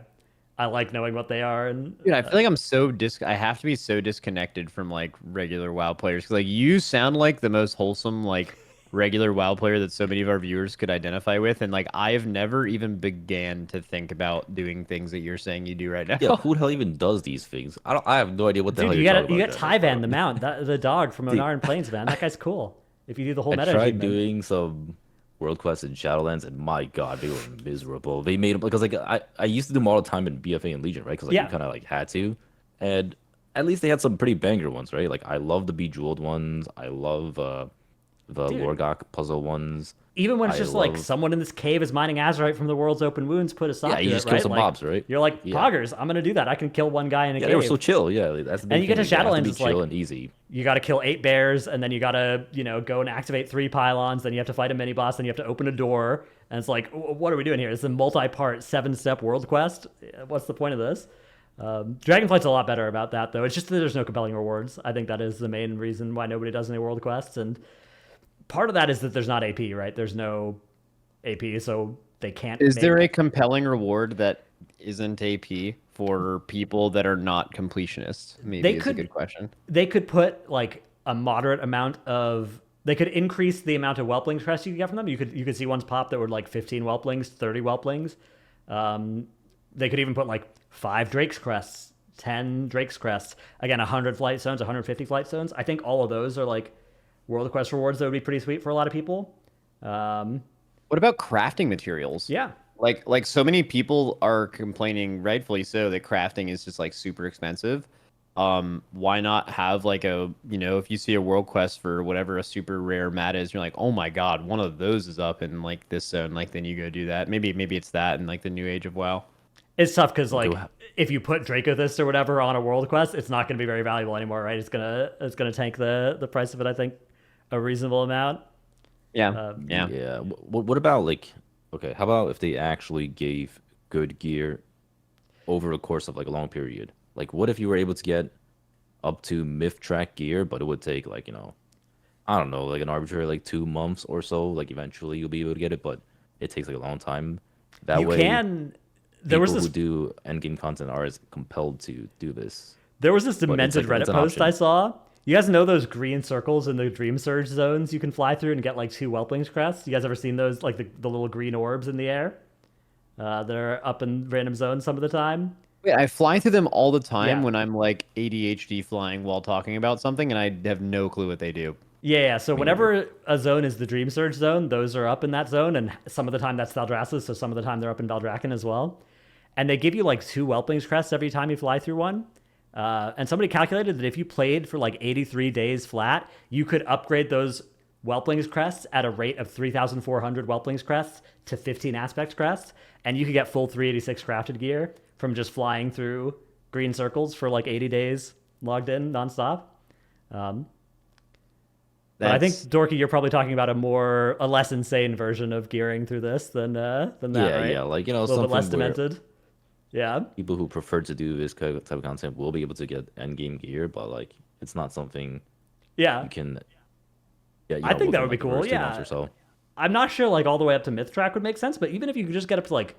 Speaker 3: I like knowing what they are. And
Speaker 2: Dude, I feel like I'm so I have to be so disconnected from like regular WoW players because like you sound like the most wholesome like regular WoW player that so many of our viewers could identify with, and like I have never even began to think about doing things that you're saying you do right now.
Speaker 1: Yeah, who the hell even does these things? I have no idea what the
Speaker 3: dude,
Speaker 1: hell
Speaker 3: you
Speaker 1: you're
Speaker 3: got
Speaker 1: talking
Speaker 3: you
Speaker 1: about.
Speaker 3: got Tyvan the mount, the dog from
Speaker 1: Dude.
Speaker 3: Onaran Plains, man. That guy's cool. If you do the whole
Speaker 1: I
Speaker 3: meta
Speaker 1: tried
Speaker 3: achievement.
Speaker 1: doing some world quests in Shadowlands, and my god, they were miserable. They made them because like I used to do them all the time in BFA and Legion, right? Because like
Speaker 3: Yeah.
Speaker 1: you kind of like had to, and at least they had some pretty banger ones, right? Like I love the Bejeweled ones. I love the
Speaker 3: Dude.
Speaker 1: Lorgok puzzle ones.
Speaker 3: Even when it's
Speaker 1: I
Speaker 3: just like
Speaker 1: love-
Speaker 3: someone in this cave is mining Azurite from the world's open wounds, put a stop
Speaker 1: Yeah,
Speaker 3: to
Speaker 1: you
Speaker 3: it,
Speaker 1: just kill
Speaker 3: right?
Speaker 1: some
Speaker 3: Like,
Speaker 1: mobs, right?
Speaker 3: You're like,
Speaker 1: Yeah.
Speaker 3: poggers, I'm gonna do that. I can kill one guy in a
Speaker 1: Yeah,
Speaker 3: cave.
Speaker 1: they were so chill. Yeah, that's the big
Speaker 3: And you get
Speaker 1: thing.
Speaker 3: to
Speaker 1: They have
Speaker 3: Shadowlands,
Speaker 1: be
Speaker 3: it's
Speaker 1: chill
Speaker 3: like-
Speaker 1: and easy.
Speaker 3: You got to kill 8 bears, and then you got to, go and activate 3 pylons. Then you have to fight a mini boss. Then you have to open a door. And it's like, what are we doing here? It's a multi-part 7-step world quest. What's the point of this? Dragonflight's a lot better about that, though. It's just that there's no compelling rewards. I think that is the main reason why nobody does any world quests. And part of that is that there's not AP, right? There's no AP, so they can't.
Speaker 2: Is
Speaker 3: make-
Speaker 2: there a compelling reward that isn't AP for people that are not completionists? Maybe
Speaker 3: They
Speaker 2: is
Speaker 3: could-
Speaker 2: a good question.
Speaker 3: They could put like a moderate amount of. They could increase the amount of whelplings crests you could get from them. You could see ones pop that were like 15 whelplings, 30 whelplings. They could even put like 5 Drake's crests, 10 Drake's crests. Again, 100 flight zones, 150 flight zones. I think all of those are like world quest rewards that would be pretty sweet for a lot of people.
Speaker 2: What about crafting materials?
Speaker 3: Yeah.
Speaker 2: Like so many people are complaining, rightfully so, that crafting is just like super expensive. Why not have like a, if you see a world quest for whatever a super rare mat is, you're like, oh my god, one of those is up in like this zone, like then you go do that. Maybe it's that in like the new age of WoW.
Speaker 3: It's tough because like
Speaker 1: ha-
Speaker 3: if you put Dracothist or whatever on a world quest, it's not going to be very valuable anymore, right? It's gonna tank the price of it. I think a reasonable amount.
Speaker 2: Yeah. Yeah.
Speaker 1: Yeah. What about like, okay, how about if they actually gave good gear over the course of like a long period? Like, what if you were able to get up to myth track gear, but it would take like, I don't know, like an arbitrary like 2 months or so. Like eventually you'll be able to get it, but it takes like a long time. That
Speaker 3: You
Speaker 1: way,
Speaker 3: can. There was
Speaker 1: people
Speaker 3: this.
Speaker 1: who do endgame content are as compelled to do this.
Speaker 3: There was this
Speaker 1: it's
Speaker 3: demented
Speaker 1: like- it's
Speaker 3: Reddit
Speaker 1: an
Speaker 3: post
Speaker 1: option.
Speaker 3: I saw. You guys know those green circles in the Dream Surge zones you can fly through and get like 2 Whelplings crests? You guys ever seen those, like the little green orbs in the air that are up in random zones some of the time?
Speaker 2: Wait, I fly through them all the time
Speaker 3: Yeah.
Speaker 2: when I'm like ADHD flying while talking about something, and I have no clue what they do.
Speaker 3: Yeah. So whenever a zone is the Dream Surge zone, those are up in that zone, and some of the time that's Valdrassus, so some of the time they're up in Valdrakken as well. And they give you like 2 Whelplings crests every time you fly through one. And somebody calculated that if you played for like 83 days flat, you could upgrade those Whelplings crests at a rate of 3,400 Whelplings crests to 15 Aspect crests, and you could get full 386 crafted gear from just flying through green circles for like 80 days logged in nonstop. But I think, Dorki, you're probably talking about a less insane version of gearing through this than that,
Speaker 1: Yeah,
Speaker 3: right?
Speaker 1: yeah, like
Speaker 3: a little bit
Speaker 1: something
Speaker 3: less
Speaker 1: where
Speaker 3: demented. Yeah.
Speaker 1: people who prefer to do this type of content will be able to get endgame gear, but like it's not something
Speaker 3: Yeah.
Speaker 1: you can. Yeah,
Speaker 3: I think that
Speaker 1: within,
Speaker 3: would be
Speaker 1: like, the
Speaker 3: cool,
Speaker 1: first 2 months
Speaker 3: yeah.
Speaker 1: or so.
Speaker 3: I'm not sure like all the way up to myth track would make sense, but even if you could just get up to like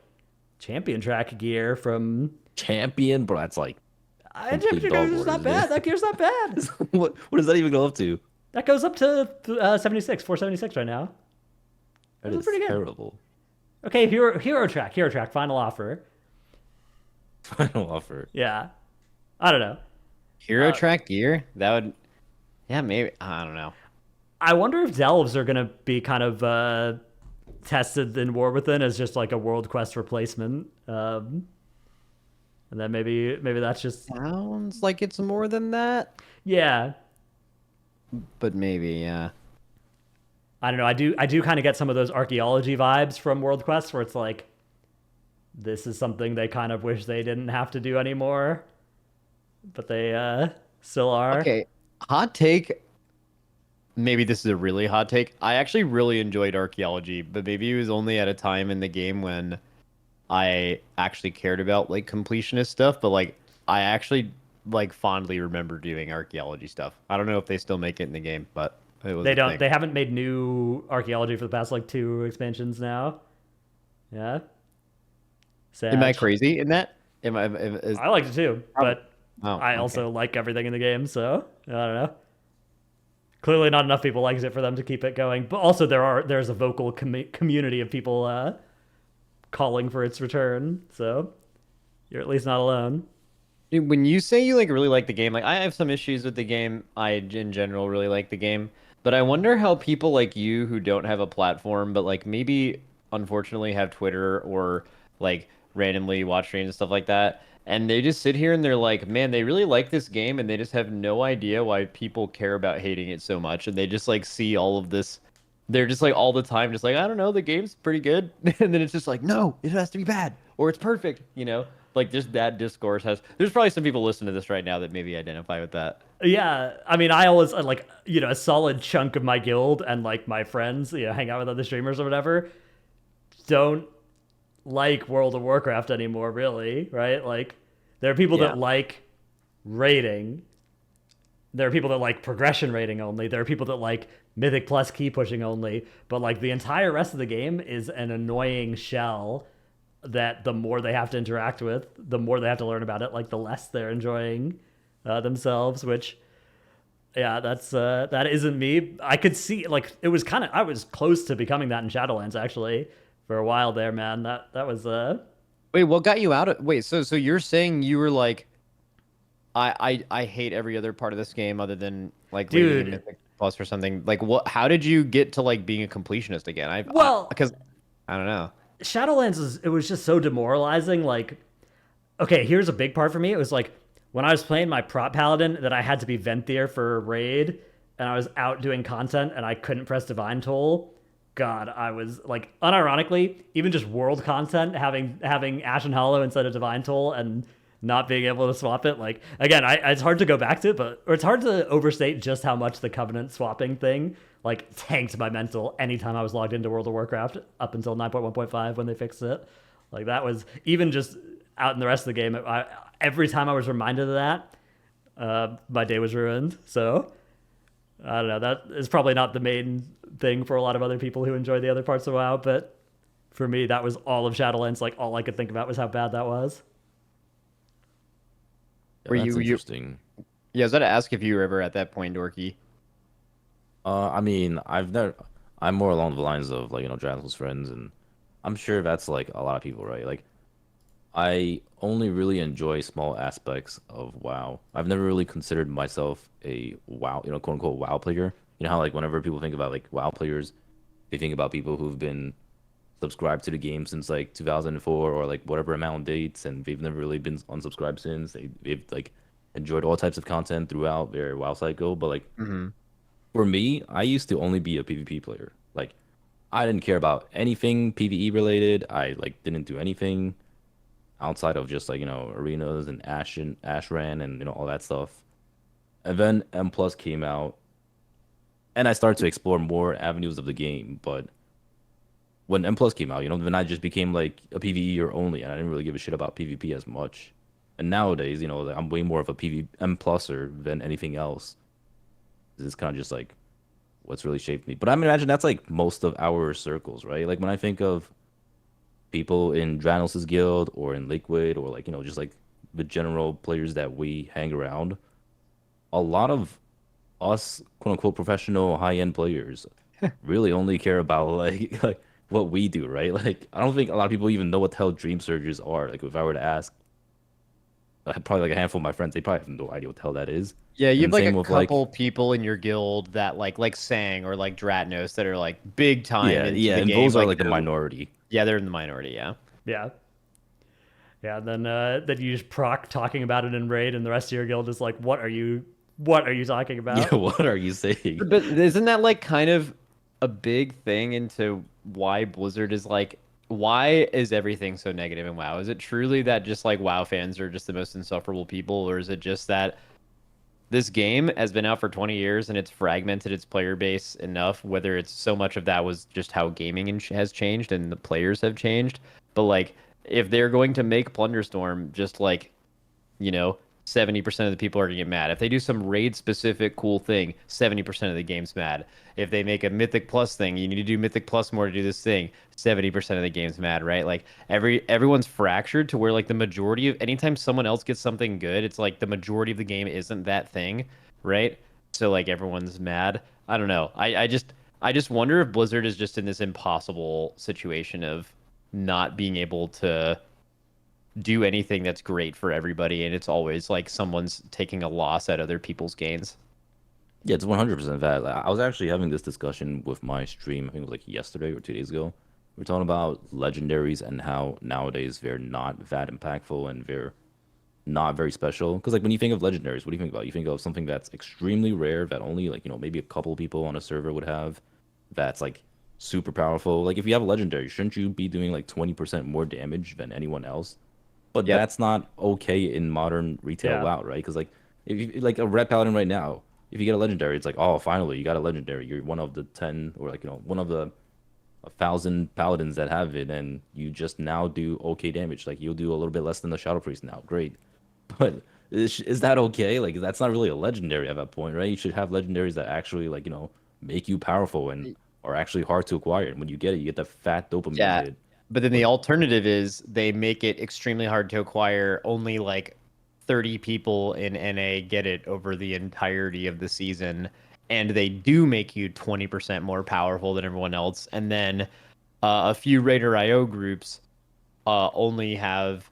Speaker 3: champion track gear from
Speaker 1: Champion, bro, that's like
Speaker 3: champion
Speaker 1: dog
Speaker 3: track is
Speaker 1: water,
Speaker 3: not
Speaker 1: isn't
Speaker 3: bad.
Speaker 1: it?
Speaker 3: That gear's not bad.
Speaker 1: what does that even go up to?
Speaker 3: That goes up to 476 right now.
Speaker 1: That
Speaker 3: That's
Speaker 1: is
Speaker 3: pretty good.
Speaker 1: terrible.
Speaker 3: Okay, hero track, final offer.
Speaker 1: Final offer.
Speaker 3: Yeah. I don't know.
Speaker 2: Hero track gear? That would, yeah, maybe. I don't know.
Speaker 3: I wonder if delves are gonna be kind of tested in War Within as just like a world quest replacement. And then maybe that's just
Speaker 2: Sounds like it's more than that,
Speaker 3: yeah.
Speaker 2: but maybe, yeah.
Speaker 3: I don't know. I do kind of get some of those archaeology vibes from World Quest where it's like this is something they kind of wish they didn't have to do anymore, but they still are.
Speaker 2: Okay, hot take. Maybe this is a really hot take. I actually really enjoyed archaeology, but maybe it was only at a time in the game when I actually cared about like completionist stuff, but like I actually like fondly remember doing archaeology stuff. I don't know if they still make it in the game, but it was
Speaker 3: They
Speaker 2: a
Speaker 3: don't.
Speaker 2: thing.
Speaker 3: They haven't made new archaeology for the past like 2 expansions now. Yeah. Sad.
Speaker 2: Am I crazy in that?
Speaker 3: I liked it too, but
Speaker 2: Oh,
Speaker 3: I
Speaker 2: okay.
Speaker 3: also like everything in the game, so I don't know. Clearly, not enough people liked it for them to keep it going. But also, there's a vocal community of people calling for its return, so you're at least not alone.
Speaker 2: Dude, when you say you like really like the game, like I have some issues with the game. I in general really like the game, but I wonder how people like you who don't have a platform, but like maybe unfortunately have Twitter or like randomly watch streams and stuff like that, and they just sit here and they're like, man, they really like this game, and they just have no idea why people care about hating it so much, and they just like see all of this. They're just like all the time, just like I don't know, the game's pretty good, and then it's just like no, it has to be bad or it's perfect, you know. Like just that discourse has. There's probably some people listening to this right now that maybe identify with that.
Speaker 3: Yeah, I mean, I always like a solid chunk of my guild and like my friends, hang out with other streamers or whatever, don't like World of Warcraft anymore, really, right? Like, there are people
Speaker 2: Yeah.
Speaker 3: that like raiding. There are people that like progression rating only. There are people that like Mythic plus key pushing only. But like the entire rest of the game is an annoying shell that the more they have to interact with, the more they have to learn about it, like the less they're enjoying themselves, which that isn't me. I could see like it was kind of I was close to becoming that in Shadowlands actually for a while there, man. That was
Speaker 2: Wait, what got you out of? Wait, so you're saying you were like, I hate every other part of this game other than like raiding in
Speaker 3: dude.
Speaker 2: Mythic Plus or something. Like, what? How did you get to like being a completionist again?
Speaker 3: Well,
Speaker 2: Because I don't know.
Speaker 3: Shadowlands was just so demoralizing. Like, okay, here's a big part for me. It was like when I was playing my prop paladin that I had to be Venthyr for a raid, and I was out doing content and I couldn't press Divine Toll. God, I was like, unironically, even just world content, having Ashen Hollow instead of Divine Toll and not being able to swap it. Like again, it's hard to go back to, or it's hard to overstate just how much the Covenant swapping thing like tanked my mental anytime I was logged into World of Warcraft up until 9.1.5 when they fixed it. Like that was even just out in the rest of the game. Every time I was reminded of that, my day was ruined. So I don't know. That is probably not the main thing for a lot of other people who enjoy the other parts of WoW, but for me, that was all of Shadowlands. Like all I could think about was how bad that was.
Speaker 1: Yeah,
Speaker 2: Were
Speaker 1: that's
Speaker 2: you?
Speaker 1: interesting.
Speaker 2: Yeah, I was about to ask if you were ever at that point, Dorky.
Speaker 1: I mean, I've never. I'm more along the lines of like Dratnos friends, and I'm sure that's like a lot of people, right? Like, I only really enjoy small aspects of WoW. I've never really considered myself a WoW, quote unquote WoW player. You know how like whenever people think about like WoW players, they think about people who've been subscribed to the game since like 2004 or like whatever amount of dates, and they've never really been unsubscribed since. They've like enjoyed all types of content throughout their WoW cycle, but like
Speaker 2: Mm-hmm.
Speaker 1: for me, I used to only be a PvP player. Like, I didn't care about anything PvE related. I like didn't do anything outside of just like arenas and Ashran and all that stuff. And then M Plus came out, and I started to explore more avenues of the game. But when M Plus came out, then I just became like a PvE only, and I didn't really give a shit about PvP as much. And nowadays, like, I'm way more of a PvM Pluser than anything else. It's kind of just like what's really shaped me. But I imagine that's like most of our circles, right? Like when I think of people in Dranos' guild or in Liquid or like, just like the general players that we hang around, a lot of us quote unquote professional high end players really only care about like like what we do, right? Like I don't think a lot of people even know what the hell dream surges are. Like if I were to ask probably like a handful of my friends, they probably have no idea what the hell that is.
Speaker 2: Yeah, you have
Speaker 1: And
Speaker 2: like
Speaker 1: same
Speaker 2: a
Speaker 1: with like
Speaker 2: couple people in your guild that like Sang or like Dratnos that are like big time
Speaker 1: yeah,
Speaker 2: into
Speaker 1: yeah,
Speaker 2: the
Speaker 1: and
Speaker 2: game.
Speaker 1: those are
Speaker 2: Like
Speaker 1: like the minority.
Speaker 2: yeah, they're in the minority. Yeah.
Speaker 3: Yeah. Yeah, then you just proc talking about it in raid, and the rest of your guild is like, "What are you talking
Speaker 1: Yeah,
Speaker 3: about?"
Speaker 1: what are you saying?
Speaker 2: But isn't that like kind of a big thing into why Blizzard is like, why is everything so negative in WoW? Is it truly that just like WoW fans are just the most insufferable people, or is it just that this game has been out for 20 years and it's fragmented its player base enough, whether it's so much of that was just how has changed and the players have changed, but like if they're going to make Plunderstorm just like, you know, 70% of the people are gonna get mad. If they do some raid specific cool thing, 70% of the game's mad. If they make a Mythic Plus thing, you need to do Mythic Plus more to do this thing, 70% of the game's mad, right? Like everyone's fractured to where like the majority of anytime someone else gets something good, it's like the majority of the game isn't that thing, right? So like everyone's mad. I don't know. I just wonder if Blizzard is just in this impossible situation of not being able to do anything that's great for everybody, and it's always like someone's taking a loss at other people's gains.
Speaker 1: Yeah, it's 100% that. Like, I was actually having this discussion with my stream, I think it was like yesterday or 2 days ago. We are talking about legendaries and how nowadays they're not that impactful and they're not very special. Because like when you think of legendaries, what do you think about? You think of something that's extremely rare that only like, maybe a couple people on a server would have, that's like super powerful. Like if you have a legendary, shouldn't you be doing like 20% more damage than anyone else? But
Speaker 2: Yep.
Speaker 1: that's not okay in modern retail
Speaker 3: Yeah.
Speaker 1: WoW, right? Because like if you like a red paladin right now, if you get a legendary, it's like, oh, finally you got a legendary. You're one of the 10 or like one of the 1,000 paladins that have it, and you just now do okay damage. Like you'll do a little bit less than the shadow priest now. Great, but is that okay? Like that's not really a legendary at that point, right? You should have legendaries that actually like make you powerful and are actually hard to acquire. And when you get it, you get the fat dopamine
Speaker 2: Yeah.
Speaker 1: hit.
Speaker 2: But then
Speaker 1: But
Speaker 2: the alternative is they make it extremely hard to acquire. Only like 30 people in NA get it over the entirety of the season. And they do make you 20% more powerful than everyone else. And then a few Raider IO groups only have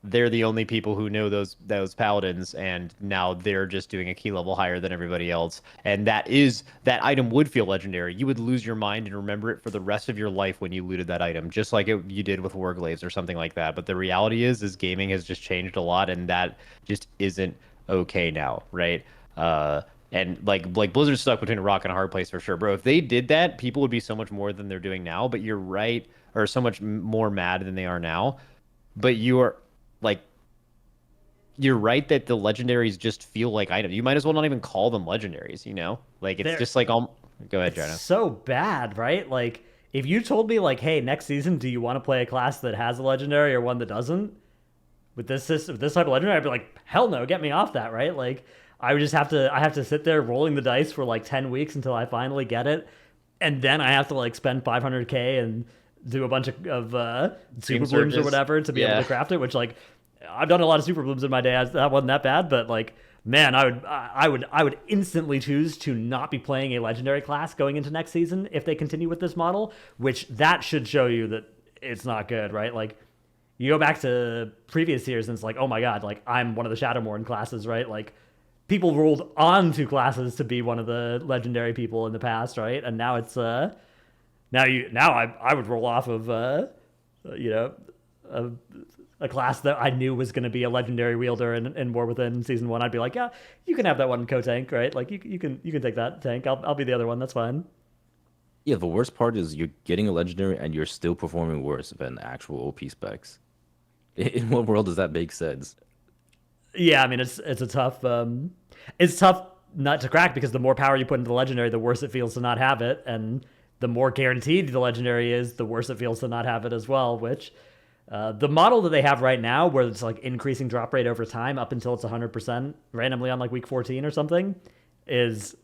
Speaker 2: they're the only people who know those paladins, and now they're just doing a key level higher than everybody else. And that item would feel legendary. You would lose your mind and remember it for the rest of your life when you looted that item, just like you did with Warglaives or something like that. But the reality is gaming has just changed a lot, and that just isn't okay now, right? And like Blizzard's stuck between a rock and a hard place for sure, bro. If they did that, people would be so much more than they're doing now. But you're right, or so much more mad than they are now. But like you're right that the legendaries just feel like items. You might as well not even call them legendaries, you know? Like it's
Speaker 3: They're
Speaker 2: just like all go ahead,
Speaker 3: it's
Speaker 2: Jonah.
Speaker 3: so bad, right? Like if you told me like, hey, next season, do you want to play a class that has a legendary or one that doesn't? With this system, with this type of legendary, I'd be like, hell no, get me off that, right? Like I would just I have to sit there rolling the dice for like 10 weeks until I finally get it, and then I have to like spend 500K and do a bunch of super
Speaker 2: Dream
Speaker 3: blooms or
Speaker 2: surges.
Speaker 3: whatever to be able
Speaker 2: Yeah.
Speaker 3: to craft it. Which like I've done a lot of super blooms in my day. That wasn't that bad, but like man, I would instantly choose to not be playing a legendary class going into next season if they continue with this model. Which that should show you that it's not good, right? Like you go back to previous years and it's like, oh my god, like I'm one of the Shadowmourne classes, right? Like people rolled on to classes to be one of the legendary people in the past, right? And now it's I would roll off of you know a, a class that I knew was going to be a legendary wielder in War Within season 1. I'd be like, yeah, you can have that one co-tank, right? Like you can take that tank. I'll be the other one. That's fine.
Speaker 1: yeah, the worst part is you're getting a legendary and you're still performing worse than actual OP specs. In what world does that make sense?
Speaker 3: Yeah, I mean it's tough not to crack because the more power you put into the legendary, the worse it feels to not have it, and the more guaranteed the legendary is, the worse it feels to not have it as well. Which the model that they have right now, where it's like increasing drop rate over time up until it's 100% randomly on like week 14 or something, is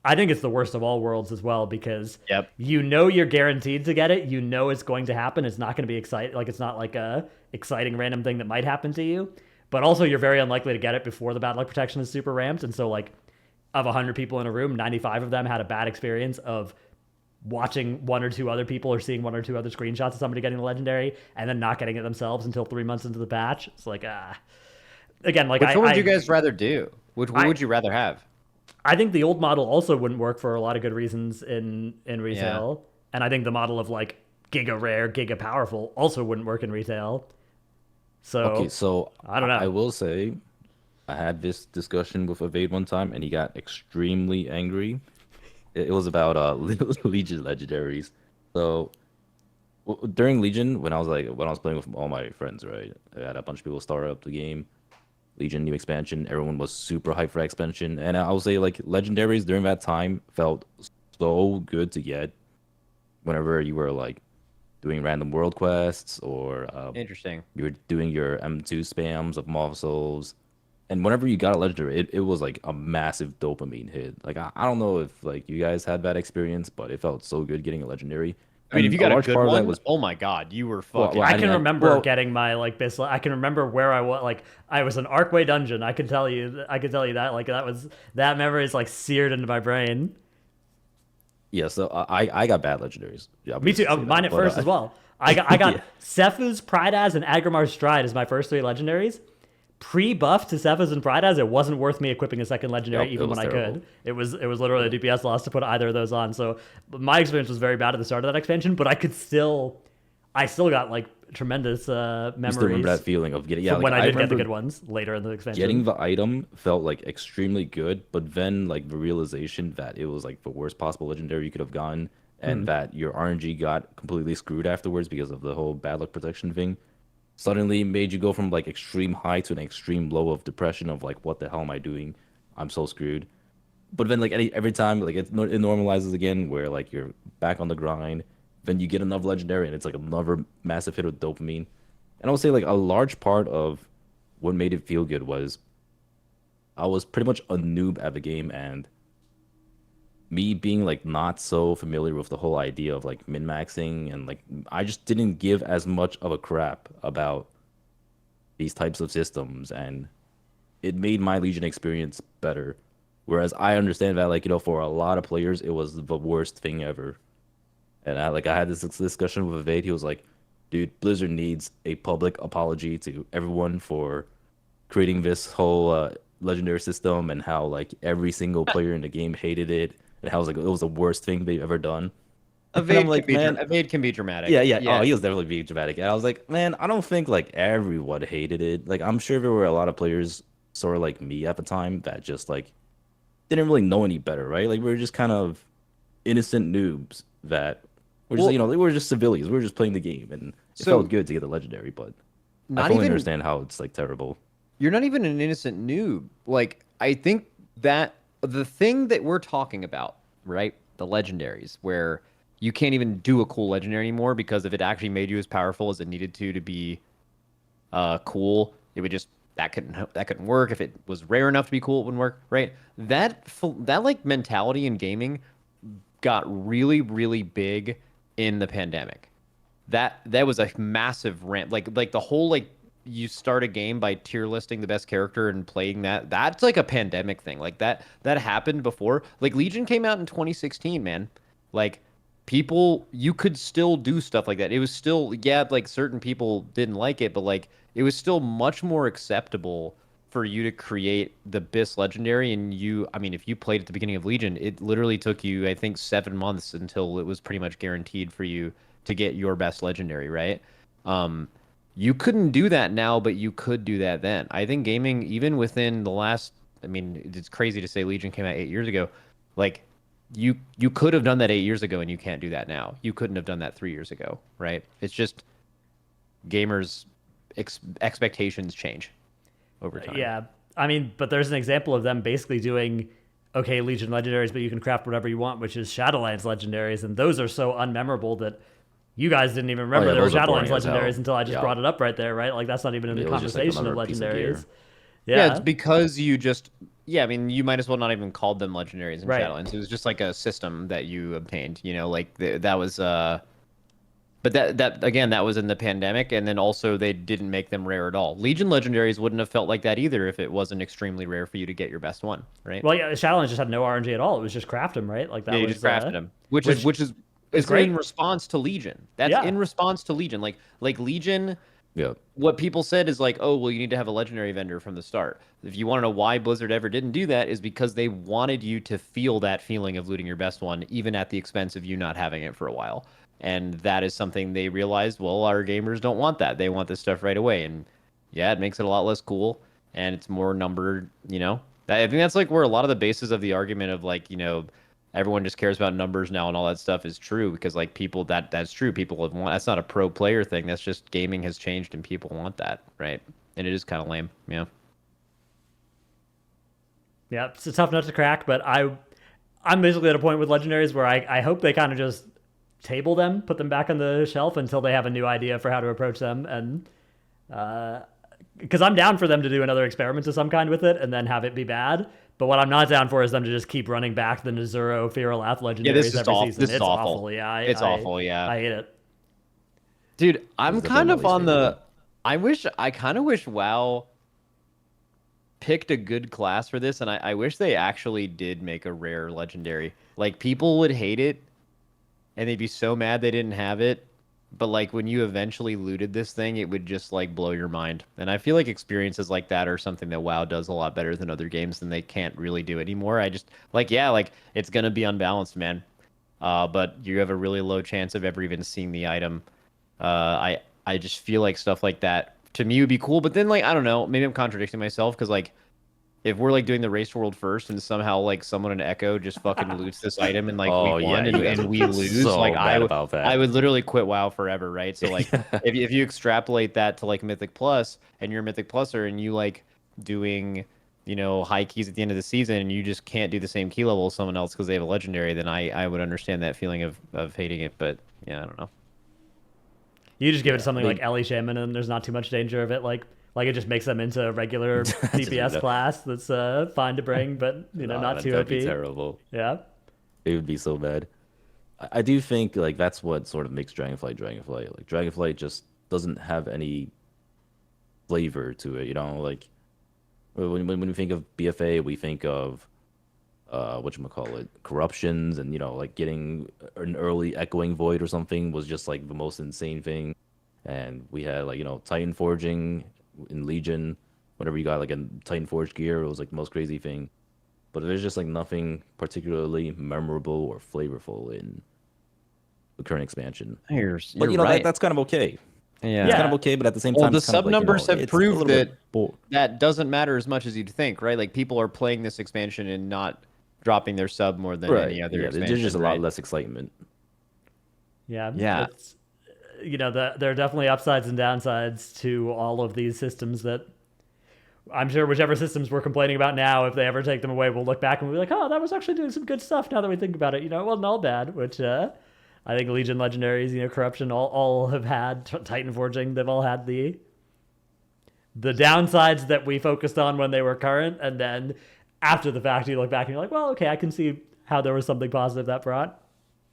Speaker 3: I think it's the worst of all worlds as well because
Speaker 2: Yep.
Speaker 3: you know you're guaranteed to get it. You know it's going to happen. It's not going to be exciting. Like it's not like a exciting random thing that might happen to you. But also you're very unlikely to get it before the bad luck protection is super ramped. And so like of 100 people in a room, 95 of them had a bad experience of watching one or two other people or seeing one or two other screenshots of somebody getting the legendary and then not getting it themselves until 3 months into the patch. It's like again, like
Speaker 2: Which one would you guys rather do? What would you rather have?
Speaker 3: I think the old model also wouldn't work for a lot of good reasons in retail. And I think the model of like giga rare, giga powerful also wouldn't work in retail. So
Speaker 1: Okay, so
Speaker 3: I don't know.
Speaker 1: I will say, I had this discussion with Evade one time, and he got extremely angry. It was about Legion legendaries. So during Legion, when I was playing with all my friends, right? I had a bunch of people start up the game. Legion new expansion. Everyone was super hyped for expansion, and I would say like legendaries during that time felt so good to get. Whenever you were like doing random world quests or
Speaker 2: Interesting.
Speaker 1: you were doing your M2 spams of Mob Souls, And whenever you got a legendary, it was like a massive dopamine hit. Like I don't know if like you guys had that experience, but it felt so good getting a legendary.
Speaker 2: I mean, if
Speaker 1: And
Speaker 2: you
Speaker 1: a
Speaker 2: got a
Speaker 1: large
Speaker 2: good
Speaker 1: part of that
Speaker 2: one,
Speaker 1: was
Speaker 2: oh my god, you were
Speaker 1: well,
Speaker 2: fucking.
Speaker 1: well,
Speaker 3: I can remember
Speaker 1: well,
Speaker 3: getting my like base. I can remember where I was. Like I was an Archway dungeon. I can tell you. I can tell you that. Like that memory is like seared into my brain.
Speaker 1: yeah. So I got bad legendaries. Yeah, I'll
Speaker 3: Me too.
Speaker 1: just say
Speaker 3: Mine
Speaker 1: that.
Speaker 3: at
Speaker 1: But
Speaker 3: first as well. I got
Speaker 1: yeah.
Speaker 3: Sephi's Prydaz and Agrimar's Stride as my first three legendaries. Pre-buff to Sephi's and Prydaz, it wasn't worth me equipping a second legendary
Speaker 1: Yep, it
Speaker 3: even
Speaker 1: was
Speaker 3: when I
Speaker 1: terrible.
Speaker 3: could. It was literally a DPS loss to put either of those on. So my experience was very bad at the start of that expansion, but I still got like tremendous
Speaker 1: You still remember
Speaker 3: memories
Speaker 1: that feeling of getting, yeah,
Speaker 3: from
Speaker 1: like
Speaker 3: when I did get the
Speaker 1: remember
Speaker 3: good ones later in the expansion.
Speaker 1: getting the item felt like extremely good, but then like the realization that it was like the worst possible legendary you could have gotten, and that your RNG got completely screwed afterwards because of the whole bad luck protection thing, suddenly made you go from like extreme high to an extreme low of depression of like, what the hell am I doing? I'm so screwed. But then like every time like it normalizes again where like you're back on the grind, then you get another legendary and it's like another massive hit of dopamine. And I would say like a large part of what made it feel good was I was pretty much a noob at the game, and me being like not so familiar with the whole idea of like min-maxing, and like I just didn't give as much of a crap about these types of systems, and it made my Legion experience better. Whereas I understand that, like, for a lot of players, it was the worst thing ever. And I had this discussion with Evade. He was like, dude, Blizzard needs a public apology to everyone for creating this whole legendary system, and how like every single player in the game hated it, and how it was the worst thing they've ever done. And I'm like, man,
Speaker 2: Evade can be dramatic.
Speaker 1: yeah, yeah. Oh,
Speaker 2: Yeah.
Speaker 1: he was definitely being dramatic. And I was like, man, I don't think like everyone hated it. Like, I'm sure there were a lot of players sort of like me at the time that just like didn't really know any better, right? Like, we were just kind of innocent noobs that were just,
Speaker 2: Well,
Speaker 1: we were just civilians. We were just playing the game, and it felt
Speaker 2: so
Speaker 1: good to get the legendary. But I
Speaker 2: not
Speaker 1: fully
Speaker 2: even
Speaker 1: understand how it's like terrible.
Speaker 2: you're not even an innocent noob. Like I think that the thing that we're talking about, right? The legendaries, where you can't even do a cool legendary anymore because if it actually made you as powerful as it needed to be cool, it would just that couldn't work. If it was rare enough to be cool, it wouldn't work, right? That like mentality in gaming got really really big in the pandemic. That was a massive rant. Like the whole like you start a game by tier listing the best character and playing that. That's like a pandemic thing. Like that happened before. Like Legion came out in 2016, man. Like people you could still do stuff like that. It was still yeah, like certain people didn't like it, but like it was still much more acceptable for you to create the BIS legendary. And I mean, if you played at the beginning of Legion, it literally took you, I think, 7 months until it was pretty much guaranteed for you to get your best legendary, right? You couldn't do that now, but you could do that then. I think gaming, even within the last, I mean, it's crazy to say Legion came out 8 years ago. Like, you could have done that 8 years ago, and you can't do that now. You couldn't have done that 3 years ago, right? It's just gamers' expectations change over time.
Speaker 3: Yeah, I mean, but there's an example of them basically doing okay Legion legendaries, but you can craft whatever you want, which is Shadowlands legendaries, and those are so unmemorable that you guys didn't even remember
Speaker 1: yeah,
Speaker 3: there were
Speaker 1: those are
Speaker 3: Shadowlands
Speaker 1: boring as hell.
Speaker 3: legendaries until I just
Speaker 1: Yeah.
Speaker 3: brought it up right there, right? Like that's not even in the
Speaker 1: It was just like
Speaker 3: conversation of
Speaker 1: another piece of gear.
Speaker 3: legendaries.
Speaker 2: Yeah,
Speaker 3: Yeah,
Speaker 2: it's because you just yeah, I mean, you might as well not even called them legendaries in
Speaker 3: Right.
Speaker 2: Shadowlands. It was just like a system that you obtained, like that was but that again, that was in the pandemic, and then also they didn't make them rare at all. Legion legendaries wouldn't have felt like that either if it wasn't extremely rare for you to get your best one, right?
Speaker 3: well, yeah, Shadowlands just had no RNG at all. It was just craft them, right? Like that
Speaker 2: Yeah, you
Speaker 3: was
Speaker 2: just crafted them, which
Speaker 3: which
Speaker 2: is
Speaker 3: is great.
Speaker 2: in response to Legion. That's
Speaker 3: Yeah.
Speaker 2: in response to Legion. Like Legion.
Speaker 1: Yeah.
Speaker 2: What people said is like, oh, well, you need to have a legendary vendor from the start. If you want to know why Blizzard ever didn't do that, is because they wanted you to feel that feeling of looting your best one, even at the expense of you not having it for a while. And that is something they realized, well, our gamers don't want that. They want this stuff right away. And yeah, it makes it a lot less cool, and it's more numbered, I think that's like where a lot of the basis of the argument of like, everyone just cares about numbers now and all that stuff is true, because like people that's true. People have want that's not a pro player thing. That's just gaming has changed and people want that, right? And it is kind of lame, yeah.
Speaker 3: Yeah, it's a tough nut to crack, but I'm basically at a point with legendaries where I hope they kind of just table them, put them back on the shelf until they have a new idea for how to approach them, and because I'm down for them to do another experiment of some kind with it and then have it be bad. But what I'm not down for is them to just keep running back the Nezuro Fearlath
Speaker 2: Yeah, this
Speaker 3: legendaries
Speaker 2: is
Speaker 3: every
Speaker 2: awful.
Speaker 3: season.
Speaker 2: This is
Speaker 3: It's
Speaker 2: awful.
Speaker 3: awful. Yeah,
Speaker 2: It's awful. Yeah,
Speaker 3: I hate it.
Speaker 2: dude, I'm
Speaker 1: This is
Speaker 2: kind of
Speaker 1: definitely
Speaker 2: on the.
Speaker 1: favorable.
Speaker 2: I kind of wish WoW picked a good class for this, and I wish they actually did make a rare legendary. Like, people would hate it, and they'd be so mad they didn't have it. But like when you eventually looted this thing, it would just like blow your mind. And I feel like experiences like that are something that WoW does a lot better than other games, and they can't really do anymore. I just like, yeah, like it's gonna be unbalanced, man. But you have a really low chance of ever even seeing the item. I just feel like stuff like that to me would be cool. But then like I don't know, maybe I'm contradicting myself because like if we're like doing the race world first and somehow like someone in Echo just fucking loots this item in like
Speaker 1: Oh,
Speaker 2: week
Speaker 1: yeah,
Speaker 2: one
Speaker 1: you guys
Speaker 2: and
Speaker 1: would
Speaker 2: we
Speaker 1: be
Speaker 2: lose,
Speaker 1: so
Speaker 2: like
Speaker 1: mad about that.
Speaker 2: I would literally quit WoW forever, right? So like if you extrapolate that to like Mythic Plus and you're a Mythic Pluser and you like doing high keys at the end of the season and you just can't do the same key level as someone else because they have a legendary, then I would understand that feeling of hating it. But yeah, I don't know.
Speaker 3: You just give it something
Speaker 1: they-
Speaker 3: like Ellie Shaman, and there's not too much danger of it. Like it just makes them into a regular DPS
Speaker 1: no.
Speaker 3: class that's fine to bring, but not too
Speaker 1: that'd
Speaker 3: OP.
Speaker 1: be terrible.
Speaker 3: Yeah.
Speaker 1: It would be so bad. I do think like that's what sort of makes Dragonflight. Like Dragonflight just doesn't have any flavor to it. Like when we think of BFA, we think of whatchamacallit, corruptions, and like getting an early echoing void or something was just like the most insane thing. And we had like Titan forging in Legion, whenever you got like a Titan forge gear, it was like the most crazy thing. But there's just like nothing particularly memorable or flavorful in the current expansion.
Speaker 2: You're
Speaker 1: But
Speaker 2: right.
Speaker 1: that's kind of okay.
Speaker 2: Yeah.
Speaker 1: It's kind of okay, but at the same
Speaker 2: Well,
Speaker 1: time,
Speaker 2: the
Speaker 1: it's kind of
Speaker 2: sub
Speaker 1: like,
Speaker 2: numbers have
Speaker 1: it's a
Speaker 2: proved
Speaker 1: little bit
Speaker 2: that that doesn't matter as much as you'd think, right? Like people are playing this expansion and not dropping their sub more than any other
Speaker 1: Yeah,
Speaker 2: expansion.
Speaker 1: there's just a lot
Speaker 2: right?
Speaker 1: less excitement.
Speaker 3: Yeah.
Speaker 2: Yeah.
Speaker 3: It's, there are definitely upsides and downsides to all of these systems that I'm sure whichever systems we're complaining about now, if they ever take them away, we'll look back and we'll be like, oh, that was actually doing some good stuff now that we think about it. It wasn't all bad, which I think Legion Legendaries, Corruption, all have had, Titan Forging, they've all had the downsides that we focused on when they were current, and then after the fact, you look back and you're like, well, okay, I can see how there was something positive that brought.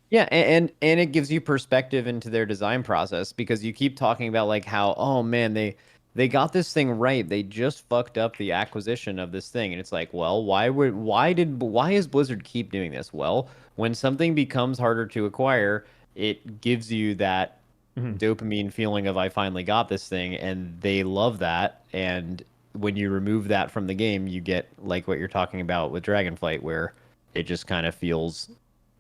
Speaker 2: Yeah, and it gives you perspective into their design process because you keep talking about like how, oh man, they got this thing right. They just fucked up the acquisition of this thing. And it's like, well, why is Blizzard keep doing this? Well, when something becomes harder to acquire, it gives you that dopamine feeling of I finally got this thing, and they love that. And when you remove that from the game, you get like what you're talking about with Dragonflight, where it just kind of feels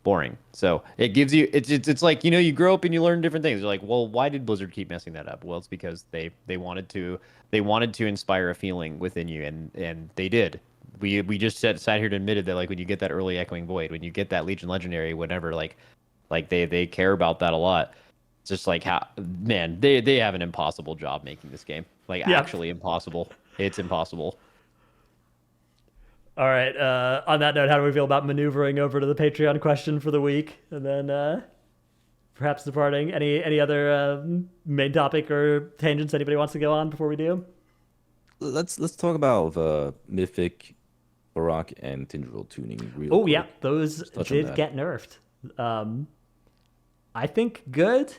Speaker 2: boring. So it gives you it's like you grow up and you learn different things. You're like, well, why did Blizzard keep messing that up? Well, it's because they wanted to inspire a feeling within you, and they did. We just sat here and admitted that like when you get that early echoing void, when you get that Legion legendary, whatever, like they care about that a lot. It's just like how man they have an impossible job making this game, like actually impossible. It's impossible.
Speaker 3: All right. On that note, how do we feel about maneuvering over to the Patreon question for the week, and then perhaps departing? Any other main topic or tangents anybody wants to go on before we do?
Speaker 1: Let's talk about the Mythic, Fyrakk, and Tindral tuning. Real
Speaker 3: Oh
Speaker 1: quick.
Speaker 3: yeah, those
Speaker 1: touch on
Speaker 3: did
Speaker 1: that.
Speaker 3: get nerfed. I think good.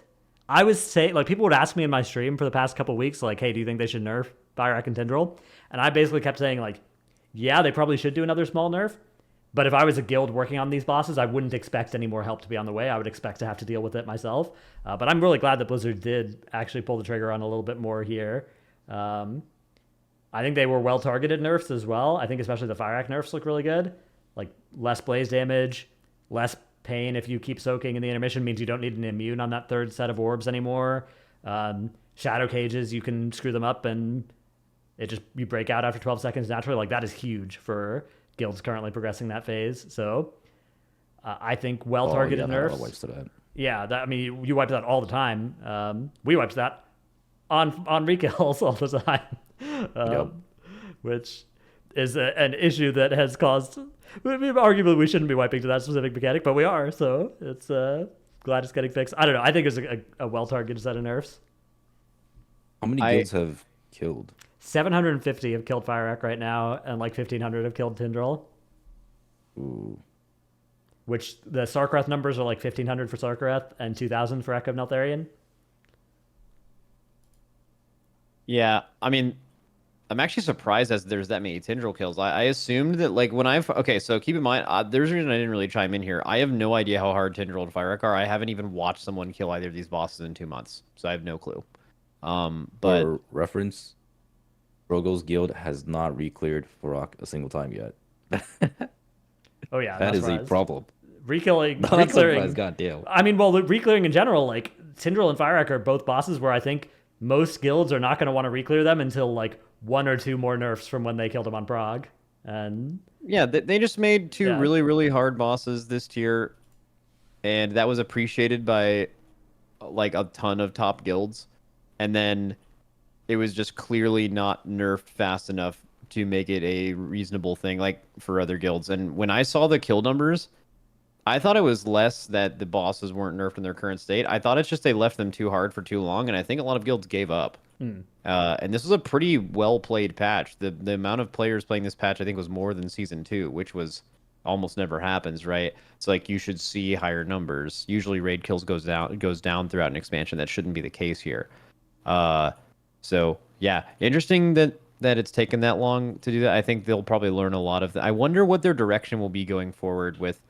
Speaker 3: I was saying, like, people would ask me in my stream for the past couple weeks, like, hey, do you think they should nerf Fyrakk and Tindral? And I basically kept saying, like, yeah, they probably should do another small nerf. But if I was a guild working on these bosses, I wouldn't expect any more help to be on the way. I would expect to have to deal with it myself. But I'm really glad that Blizzard did actually pull the trigger on a little bit more here. I think they were well-targeted nerfs as well. I think especially the Fyrakk nerfs look really good. Like, less blaze damage, less pain if you keep soaking in the intermission means you don't need an immune on that third set of orbs anymore. Shadow cages, you can screw them up and you break out after 12 seconds naturally. Like, that is huge for guilds currently progressing that phase. So I think well-targeted nerfs.
Speaker 1: Wipes to that.
Speaker 3: Yeah, you wipe that all the time. We wiped that on rekills all the time, which is an issue that has caused. Arguably, we shouldn't be wiping to that specific mechanic, but we are. So it's glad it's getting fixed. I don't know. I think it's a well-targeted set of nerfs.
Speaker 1: How many guilds have killed?
Speaker 3: 750 have killed Fyrakk right now, and like 1,500 have killed Tindral.
Speaker 1: Ooh.
Speaker 3: Which the Sarkareth numbers are like 1,500 for Sarkareth and 2,000 for Echo of Neltharion.
Speaker 2: Yeah, I mean, I'm actually surprised that there's that many Tindral kills. I assumed that like when I've okay, so keep in mind, there's a reason I didn't really chime in here. I have no idea how hard Tindral and Fyrakk are. I haven't even watched someone kill either of these bosses in 2 months, so I have no clue. But
Speaker 1: For reference, Rogo's guild has not re-cleared Fyrakk a single time yet.
Speaker 3: Oh yeah,
Speaker 1: That
Speaker 3: that's
Speaker 1: is a
Speaker 3: right.
Speaker 1: problem.
Speaker 3: Reclearing,
Speaker 1: Not
Speaker 3: reclearing.
Speaker 1: surprised, goddamn.
Speaker 3: I mean, well, reclearing in general, like Tindral and Fyrakk are both bosses where I think most guilds are not going to want to reclear them until like 1 or 2 more nerfs from when they killed them on Prague. And
Speaker 2: yeah, they just made two
Speaker 3: Yeah.
Speaker 2: really, really hard bosses this tier, and that was appreciated by like a ton of top guilds. And then it was just clearly not nerfed fast enough to make it a reasonable thing like for other guilds. And when I saw the kill numbers, I thought it was less that the bosses weren't nerfed in their current state. I thought it's just they left them too hard for too long, and I think a lot of guilds gave up. And this was a pretty well played patch. The amount of players playing this patch, I think, was more than season 2, which was almost never happens, right? It's like you should see higher numbers. Usually raid kills goes down throughout an expansion. That shouldn't be the case here. So yeah, interesting that it's taken that long to do that. I think they'll probably learn a lot of I wonder what their direction will be going forward with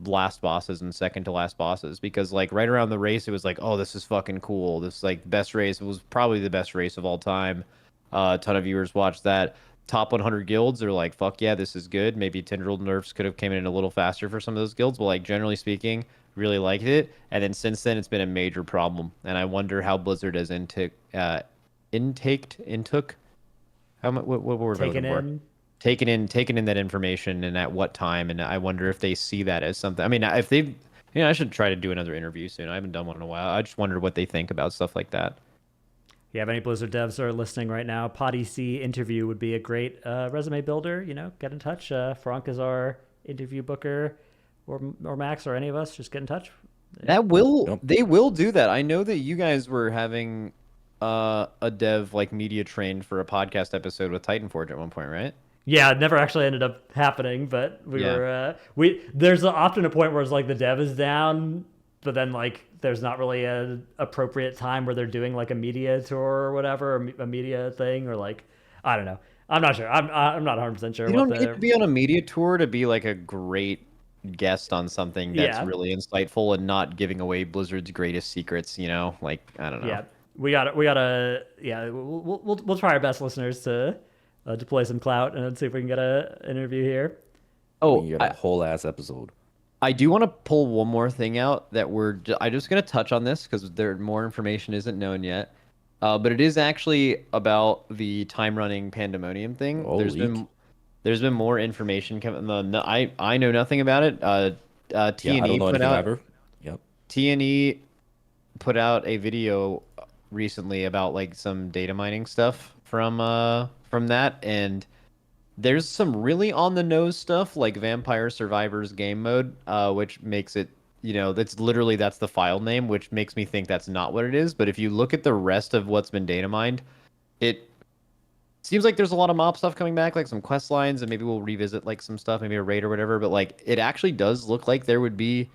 Speaker 2: last bosses and second to last bosses, because like right around the race it was like, oh, this is fucking cool, this is like the best race. It was probably the best race of all time. A ton of viewers watched that. Top 100 guilds are like, fuck yeah, this is good. Maybe Tindral nerfs could have came in a little faster for some of those guilds, but like generally speaking, really liked it. And then since then it's been a major problem, and I wonder how Blizzard has intook how much what word am I
Speaker 3: taken
Speaker 2: looking for?
Speaker 3: in.
Speaker 2: Taken in that information, and at what time. And I wonder if they see that as something. I mean, if they, I should try to do another interview soon. I haven't done one in a while. I just wonder what they think about stuff like that.
Speaker 3: If you have any Blizzard devs that are listening right now, PoddyC interview would be a great resume builder. Get in touch. Fronk is our interview booker, or Max, or any of us. Just get in touch.
Speaker 2: They will do that. I know that you guys were having a dev like media trained for a podcast episode with Titanforge at one point, right?
Speaker 3: Yeah, it never actually ended up happening, but there's often a point where it's like the dev is down, but then like there's not really an appropriate time where they're doing like a media tour or whatever, or a media thing, or like, I don't know. I'm not sure. I'm not 100% sure.
Speaker 2: You don't need to be on a media tour to be like a great guest on something that's really insightful and not giving away Blizzard's greatest secrets, Like, I don't know.
Speaker 3: Yeah. We gotta we'll try our best, listeners, to deploy some clout and see if we can get an interview here.
Speaker 2: Oh,
Speaker 1: You got a whole ass episode.
Speaker 2: I do want to pull one more thing out that I'm just going to touch on this because more information isn't known yet. But it is actually about the time running pandemonium thing.
Speaker 1: Oh,
Speaker 2: There's been more information coming. I know nothing about it. T&E
Speaker 1: I don't know
Speaker 2: put
Speaker 1: anything
Speaker 2: out.
Speaker 1: ever. Yep.
Speaker 2: T&E put out a video recently about like some data mining stuff from that, and there's some really on the nose stuff like Vampire Survivors game mode, which makes it, that's the file name, which makes me think that's not what it is. But if you look at the rest of what's been data mined, it seems like there's a lot of mob stuff coming back, like some quest lines, and maybe we'll revisit like some stuff, maybe a raid or whatever. But like, it actually does look like there would be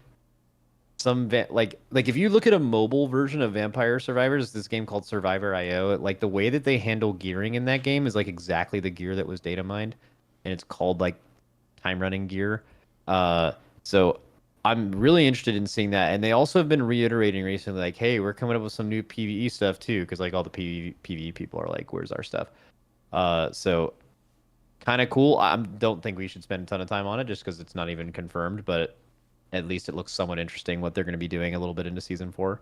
Speaker 2: some like if you look at a mobile version of Vampire Survivors, this game called Survivor IO, like the way that they handle gearing in that game is like exactly the gear that was data mined, and it's called like time running gear. So I'm really interested in seeing that. And they also have been reiterating recently, like, hey, we're coming up with some new PvE stuff too, because like all the PvE people are like, where's our stuff? So kind of cool. I don't think we should spend a ton of time on it just because it's not even confirmed, but at least it looks somewhat interesting what they're going to be doing a little bit into season 4.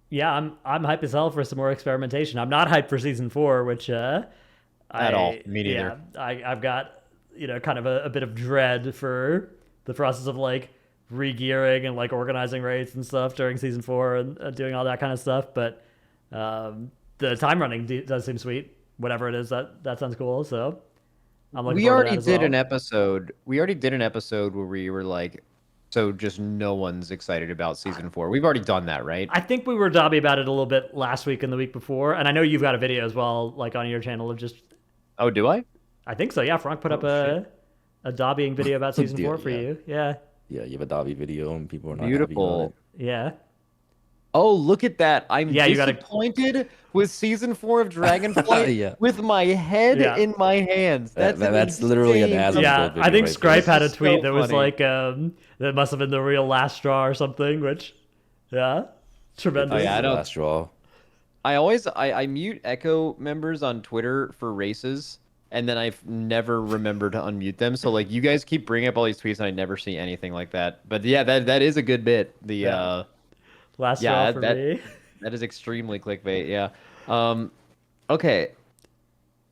Speaker 3: Yeah, I'm hyped as hell for some more experimentation. I'm not hyped for season 4, which
Speaker 2: at all. Me neither.
Speaker 3: Yeah, I've got kind of a bit of dread for the process of like re-gearing and like organizing raids and stuff during season 4 and doing all that kind of stuff. But the time running does seem sweet. Whatever it is, that sounds cool. So I'm looking forward to that as well.
Speaker 2: We already did an episode where we were like, So just no one's excited about season 4. We've already done that, right?
Speaker 3: I think we were dobby about it a little bit last week and the week before, and I know you've got a video as well, like on your channel of just.
Speaker 2: Oh, do I?
Speaker 3: I think so. Yeah, Fronk put up
Speaker 2: Oh,
Speaker 3: a dobbying video about season
Speaker 1: Yeah,
Speaker 3: 4 for
Speaker 1: yeah.
Speaker 3: you. Yeah,
Speaker 1: Yeah, you have a Dobby video and people are not happy about
Speaker 2: Beautiful.
Speaker 1: it.
Speaker 3: yeah,
Speaker 2: Oh, look at that. I'm
Speaker 3: Yeah, you gotta-
Speaker 2: disappointed with season 4 of Dragonflight
Speaker 1: Yeah.
Speaker 2: with my head
Speaker 3: Yeah.
Speaker 2: in my hands. That's
Speaker 1: That's literally an
Speaker 2: insane.
Speaker 1: Aswell
Speaker 3: yeah.
Speaker 1: video
Speaker 3: I think
Speaker 1: right
Speaker 3: Scripe
Speaker 1: there.
Speaker 3: had a
Speaker 2: This is
Speaker 3: tweet
Speaker 2: so
Speaker 3: that was
Speaker 2: funny.
Speaker 3: like, that must have been the real last straw or something. Which, yeah, tremendous.
Speaker 2: Oh, yeah, I don't-
Speaker 1: Last straw.
Speaker 2: I mute Echo members on Twitter for races, and then I've never remembered to unmute them. So like you guys keep bringing up all these tweets, and I never see anything like that. But yeah, that is a good bit. The
Speaker 3: Yeah. Last
Speaker 2: yeah,
Speaker 3: straw for
Speaker 2: that-
Speaker 3: me.
Speaker 2: that is extremely clickbait. Yeah. Okay,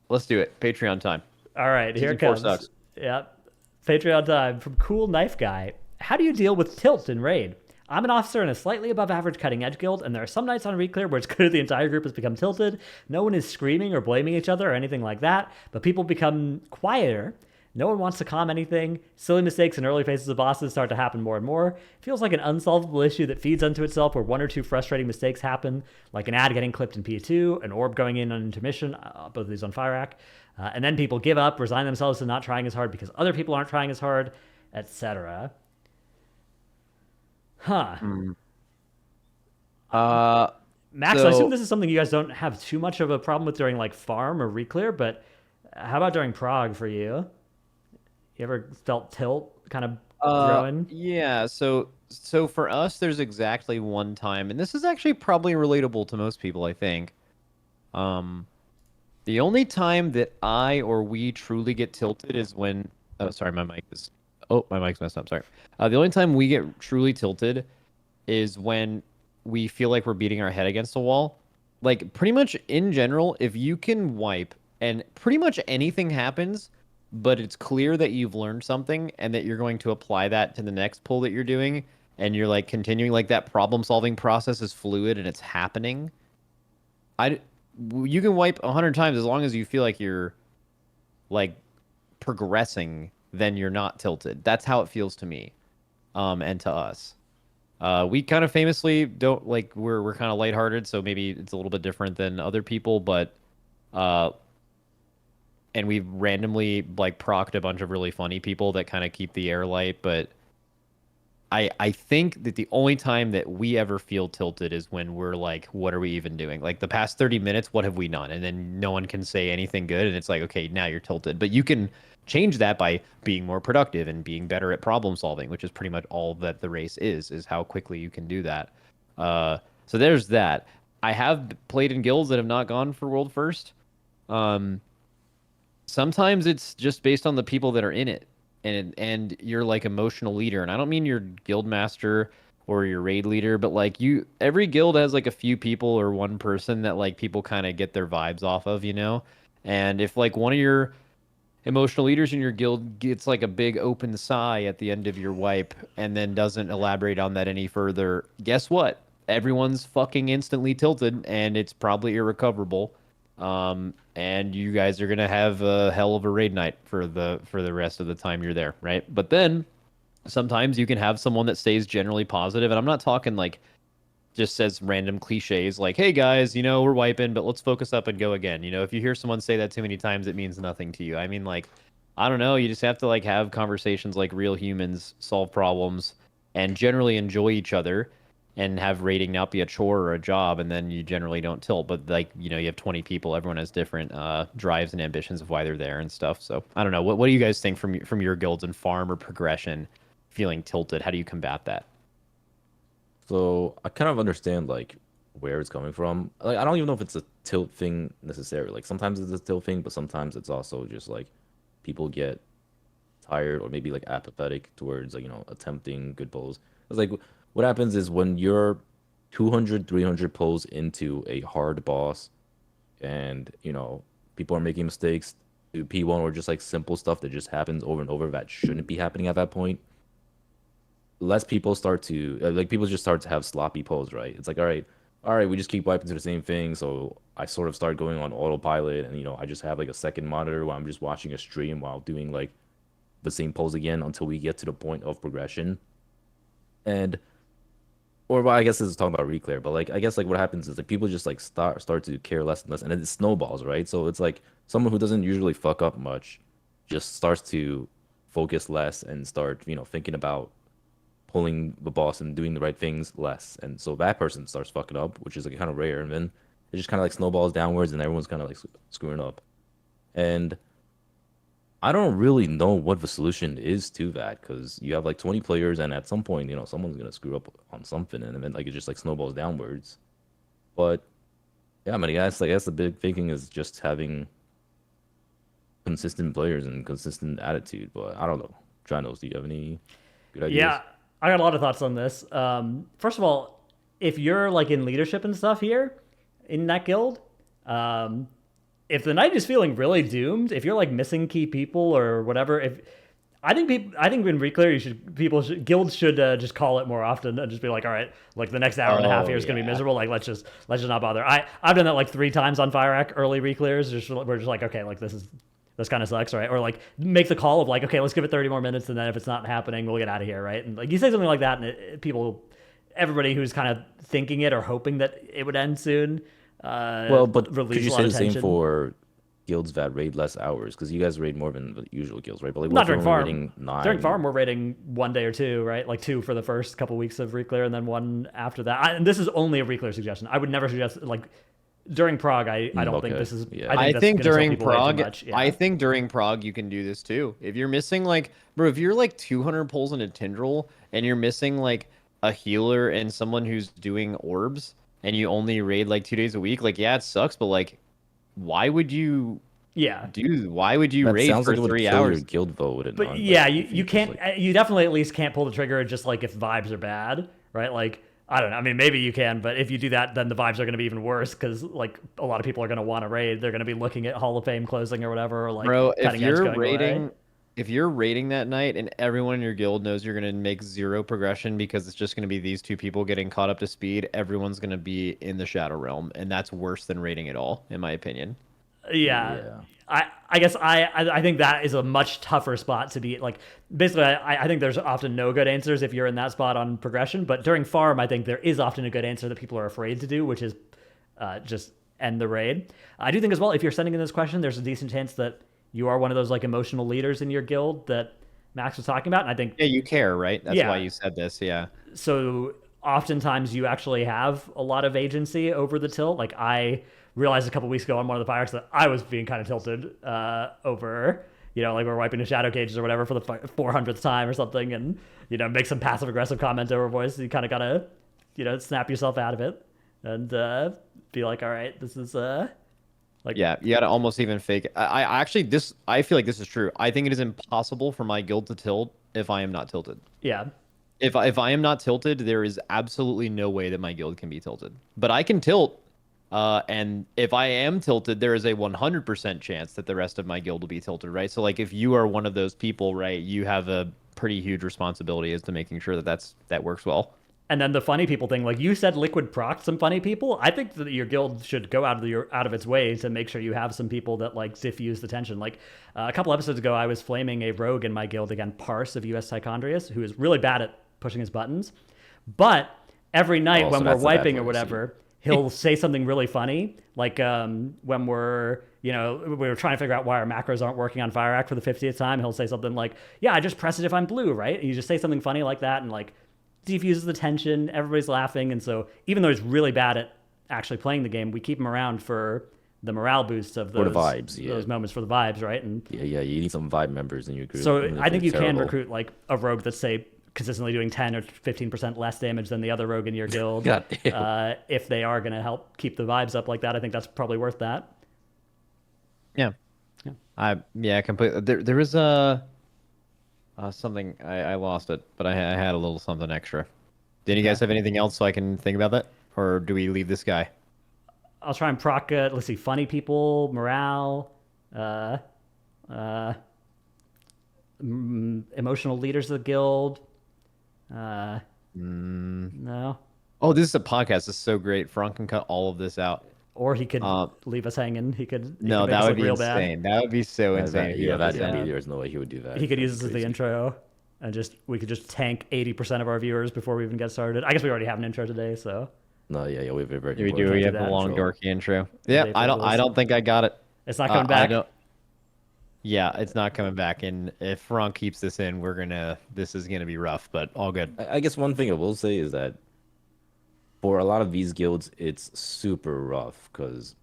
Speaker 2: let's do it. Patreon time.
Speaker 3: All right, here it
Speaker 2: Season 4
Speaker 3: comes.
Speaker 2: sucks.
Speaker 3: Yep. Patreon time from Cool Knife Guy. How do you deal with tilt in raid? I'm an officer in a slightly above average cutting edge guild, and there are some nights on Reclear where it's clear the entire group has become tilted. No one is screaming or blaming each other or anything like that, but people become quieter. No one wants to calm anything. Silly mistakes in early phases of bosses start to happen more and more. It feels like an unsolvable issue that feeds unto itself where one or two frustrating mistakes happen, like an ad getting clipped in P2, an orb going in on intermission, both of these on Fyrakk, and then people give up, resign themselves to not trying as hard because other people aren't trying as hard, etc. Huh. Max, I
Speaker 2: So-
Speaker 3: assume this is something you guys don't have too much of a problem with during like farm or Reclear, but how about during Prague for you? You ever felt tilt kind of growing?
Speaker 2: Yeah, so for us there's exactly one time, and this is actually probably relatable to most people, I think. The only time that I or we truly get tilted is when sorry, my mic's messed up, sorry. The only time we get truly tilted is when we feel like we're beating our head against a wall. Like pretty much in general, if you can wipe and pretty much anything happens, but it's clear that you've learned something and that you're going to apply that to the next pull that you're doing, and you're like continuing, like that problem solving process is fluid and it's happening. You can wipe 100 times as long as you feel like you're like progressing, then you're not tilted. That's how it feels to me, and to us. We kind of famously don't like we're kind of lighthearted, so maybe it's a little bit different than other people, but and we've randomly like procced a bunch of really funny people that kind of keep the air light, but I think that the only time that we ever feel tilted is when we're like, what are we even doing? Like the past 30 minutes, what have we done? And then no one can say anything good, and it's like, okay, now you're tilted. But you can change that by being more productive and being better at problem solving, which is pretty much all that the race is how quickly you can do that. So there's that. I have played in guilds that have not gone for world first. Sometimes it's just based on the people that are in it, and your like emotional leader. And I don't mean your guild master or your raid leader, but like every guild has like a few people or one person that like people kind of get their vibes off of, you know? And if like one of your emotional leaders in your guild gets like a big open sigh at the end of your wipe and then doesn't elaborate on that any further, guess what? Everyone's fucking instantly tilted, and it's probably irrecoverable. And you guys are gonna have a hell of a raid night for the rest of the time you're there, right? But then sometimes you can have someone that stays generally positive, and I'm not talking like just says random cliches like, hey guys, you know, we're wiping, but let's focus up and go again. You know, if you hear someone say that too many times, it means nothing to you. I mean, like, I don't know, you just have to like have conversations like real humans, solve problems, and generally enjoy each other, and have raiding not be a chore or a job, and then you generally don't tilt. But like, you know, you have 20 people, everyone has different drives and ambitions of why they're there and stuff. So I don't know, what do you guys think from your guilds and farm or progression feeling tilted? How do you combat that?
Speaker 1: So I kind of understand like where it's coming from. Like I don't even know if it's a tilt thing necessarily. Like sometimes it's a tilt thing, but sometimes it's also just like people get tired or maybe like apathetic towards like, you know, attempting good pulls. It's like what happens is when you're 200, 300 pulls into a hard boss and, you know, people are making mistakes, do P1 or just like simple stuff that just happens over and over that shouldn't be happening at that point. Less people start to like people just start to have sloppy pulls, right? It's like, all right, we just keep wiping to the same thing. So I sort of start going on autopilot, and you know, I just have like a second monitor where I'm just watching a stream while doing like the same pulls again until we get to the point of progression. And or well, I guess this is talking about reclear, but like I guess like what happens is like people just like start to care less and less, and it snowballs, right? So it's like someone who doesn't usually fuck up much just starts to focus less and start, thinking about pulling the boss and doing the right things less. And so that person starts fucking up, which is like kind of rare, and then it just kind of like snowballs downwards, and everyone's kind of like screwing up. And I don't really know what the solution is to that because you have like 20 players, and at some point, someone's gonna screw up on something, and then like it just like snowballs downwards. But yeah, I mean, I guess the big thinking is just having consistent players and consistent attitude. But I don't know. Dratnos, do you have any good ideas?
Speaker 3: Yeah, I got a lot of thoughts on this. First of all, if you're like in leadership and stuff here in that guild, if the night is feeling really doomed, if you're like missing key people or whatever, if I think in Reclear, guilds should just call it more often and just be like, all right, like the next hour and a half here is gonna be miserable. Like let's just not bother. I've done that like 3 times on Fyrakk early Reclears. We're just like, okay, like this kind of sucks, right? Or like make the call of like, okay, let's give it 30 more minutes, and then if it's not happening, we'll get out of here, right? And like you say something like that, and everybody who's kind of thinking it or hoping that it would end soon.
Speaker 1: Well, but could
Speaker 3: release
Speaker 1: you
Speaker 3: a lot
Speaker 1: say
Speaker 3: of
Speaker 1: the same
Speaker 3: tension.
Speaker 1: for guilds that raid less hours? Because you guys raid more than the usual guilds, right? But like, what
Speaker 3: Not
Speaker 1: if
Speaker 3: during
Speaker 1: you're only
Speaker 3: farm.
Speaker 1: raiding 9?
Speaker 3: During farm, we're raiding 1 day or 2, right? Like 2 for the first couple weeks of Reclear, and then 1 after that. And this is only a Reclear suggestion. I would never suggest like during Prog. I don't think
Speaker 1: Okay.
Speaker 3: this is.
Speaker 1: Yeah.
Speaker 2: I
Speaker 3: that's
Speaker 2: think
Speaker 3: gonna sell
Speaker 2: during
Speaker 3: people way too
Speaker 2: Prog,
Speaker 3: much. Yeah.
Speaker 2: I think during Prog you can do this too. If you're missing like, bro, if you're like 200 pulls into Tindral and you're missing like a healer and someone who's doing orbs, and you only raid like 2 days a week, like yeah, it sucks, but like, why would you
Speaker 3: Yeah.
Speaker 1: That
Speaker 2: raid
Speaker 1: sounds
Speaker 2: for
Speaker 1: like it would
Speaker 2: 3
Speaker 1: kill
Speaker 2: hours?
Speaker 1: your guild vote, would it
Speaker 3: But
Speaker 1: not?
Speaker 3: yeah,
Speaker 1: Like,
Speaker 3: you,
Speaker 1: if
Speaker 3: you
Speaker 1: just,
Speaker 3: can't.
Speaker 1: like-
Speaker 3: You definitely at least can't pull the trigger just like if vibes are bad, right? Like I don't know. I mean, maybe you can, but if you do that, then the vibes are going to be even worse because like a lot of people are going to want to raid. They're going to be looking at Hall of Fame closing or whatever, or like
Speaker 2: Bro, if
Speaker 3: cutting edge
Speaker 2: you're
Speaker 3: going
Speaker 2: raiding,
Speaker 3: away.
Speaker 2: if you're raiding that night and everyone in your guild knows you're gonna make 0 progression because it's just gonna be these 2 people getting caught up to speed, everyone's gonna be in the Shadow Realm, and that's worse than raiding at all, in my opinion.
Speaker 3: Yeah. I guess I think that is a much tougher spot to be like. Basically, I think there's often no good answers if you're in that spot on progression. But during farm, I think there is often a good answer that people are afraid to do, which is just end the raid. I do think as well, if you're sending in this question, there's a decent chance that you are one of those like emotional leaders in your guild that Max was talking about. And I think
Speaker 2: Yeah, you care, right? That's
Speaker 3: Yeah.
Speaker 2: why you said this. Yeah.
Speaker 3: so. Oftentimes, you actually have a lot of agency over the tilt. Like I realized a couple weeks ago on one of the Fyrakks that I was being kind of tilted over, like we're wiping the shadow cages or whatever for the 400th time or something, and make some passive aggressive comment over voice. You kind of gotta, snap yourself out of it and be like, all right, this is like
Speaker 2: Yeah, you gotta almost even fake it. I feel like this is true. I think it is impossible for my guild to tilt if I am not tilted.
Speaker 3: yeah.
Speaker 2: If I am not tilted, there is absolutely no way that my guild can be tilted. But I can tilt, and if I am tilted, there is a 100% chance that the rest of my guild will be tilted, right? So like if you are one of those people, right, you have a pretty huge responsibility as to making sure that works well.
Speaker 3: And then the funny people thing, like you said, Liquid procs some funny people. I think that your guild should go out of its way to make sure you have some people that like diffuse the tension. Like a couple episodes ago, I was flaming a rogue in my guild again, Parse of US Tichondrius, who is really bad at pushing his buttons. But every night
Speaker 1: Oh,
Speaker 3: when
Speaker 1: so
Speaker 3: we're
Speaker 1: that's the bad
Speaker 3: wiping or
Speaker 1: part, I see.
Speaker 3: whatever, he'll say something really funny. Like when we're, we were trying to figure out why our macros aren't working on Fyrakk for the 50th time. He'll say something like, yeah, I just press it if I'm blue, right? And you just say something funny like that and like defuses the tension. Everybody's laughing. And so even though he's really bad at actually playing the game, we keep him around for the morale boosts of
Speaker 1: For
Speaker 3: those,
Speaker 1: the vibes, yeah.
Speaker 3: those moments for the vibes, right? And
Speaker 1: Yeah, you need some vibe members in your group.
Speaker 3: so
Speaker 1: even if
Speaker 3: I think
Speaker 1: they're
Speaker 3: you can
Speaker 1: terrible.
Speaker 3: recruit like a rogue that's say consistently doing 10 or 15% less damage than the other rogue in your guild.
Speaker 1: God damn.
Speaker 3: If they are going to help keep the vibes up like that, I think that's probably worth that.
Speaker 2: Yeah. Yeah. Completely. There is a something I lost it, but I had a little something extra. Did you guys have anything else so I can think about that, or do we leave this guy?
Speaker 3: I'll try and proc it. Let's see, funny people, morale, emotional leaders of the guild. No.
Speaker 2: Oh, this is a podcast. This is so great. Fronk can cut all of this out.
Speaker 3: Or he could leave us hanging. He could
Speaker 2: No,
Speaker 3: make
Speaker 2: that
Speaker 3: us
Speaker 2: would
Speaker 3: look
Speaker 2: be
Speaker 3: real
Speaker 2: insane. That would be so insane. if he
Speaker 1: Yeah,
Speaker 2: left us
Speaker 1: that'd be.
Speaker 2: hanging.
Speaker 1: There's no way he would do that.
Speaker 3: bad. He could
Speaker 1: That'd
Speaker 3: use
Speaker 1: be
Speaker 3: this as the
Speaker 1: crazy.
Speaker 3: intro. and we could just tank 80% of our viewers before we even get started. I guess we already have an intro today, so
Speaker 1: No, yeah, we have a very
Speaker 2: We do. We have a long dorky intro. Yeah,
Speaker 3: April
Speaker 2: I
Speaker 3: Fools.
Speaker 2: don't think I got it.
Speaker 3: it's not coming back.
Speaker 2: Yeah, it's not coming back. And if Fronk keeps this in, this is gonna be rough, but all good.
Speaker 1: I guess one thing I will say is that for a lot of these guilds, it's super rough because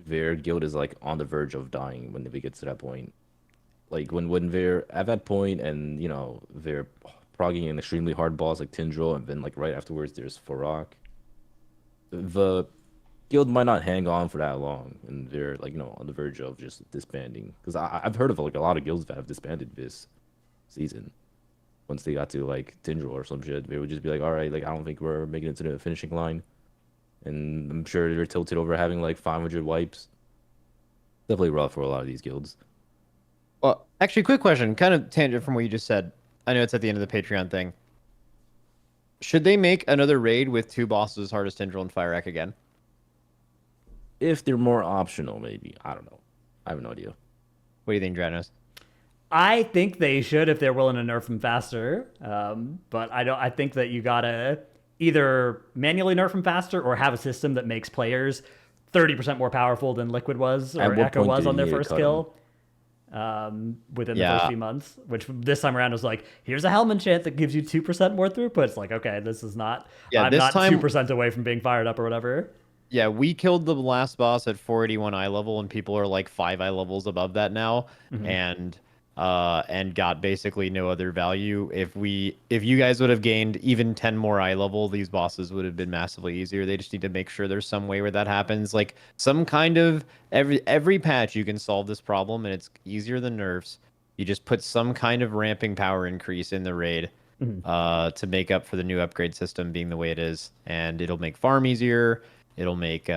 Speaker 1: their guild is like on the verge of dying when they get to that point. Like when they're at that point and they're progging an extremely hard boss like Tindral, and then like right afterwards there's Fyrakk. The guild might not hang on for that long, and they're like on the verge of just disbanding. Because I've heard of like a lot of guilds that have disbanded this season. Once they got to like Tindral or some shit, they would just be like, all right, like I don't think we're making it to the finishing line. And I'm sure they're tilted over having like 500 wipes. Definitely rough for a lot of these guilds.
Speaker 2: Well, actually, quick question, kind of tangent from what you just said. I know it's at the end of the Patreon thing. Should they make another raid with 2 bosses as hard as Tindral and Fyrakk again?
Speaker 1: If they're more optional, maybe. I don't know. I have no idea.
Speaker 2: What do you think, Dratnos?
Speaker 3: I think they should if they're willing to nerf them faster. But I don't. I think that you gotta either manually nerf them faster or have a system that makes players 30% more powerful than Liquid was or Echo was on their first kill. Within the first few months, which this time around was like, here's a Hellman chant that gives you 2% more throughput. It's like, okay, this is not. Yeah, I'm not 2% away from being fired up or whatever.
Speaker 2: Yeah, we killed the last boss at 481 eye level, and people are like 5 eye levels above that now, and got basically no other value. If you guys would have gained even 10 more eye level, these bosses would have been massively easier. They just need to make sure there's some way where that happens, like some kind of every patch you can solve this problem, and it's easier than nerfs. You just put some kind of ramping power increase in the raid to make up for the new upgrade system being the way it is, and it'll make farm easier. It'll make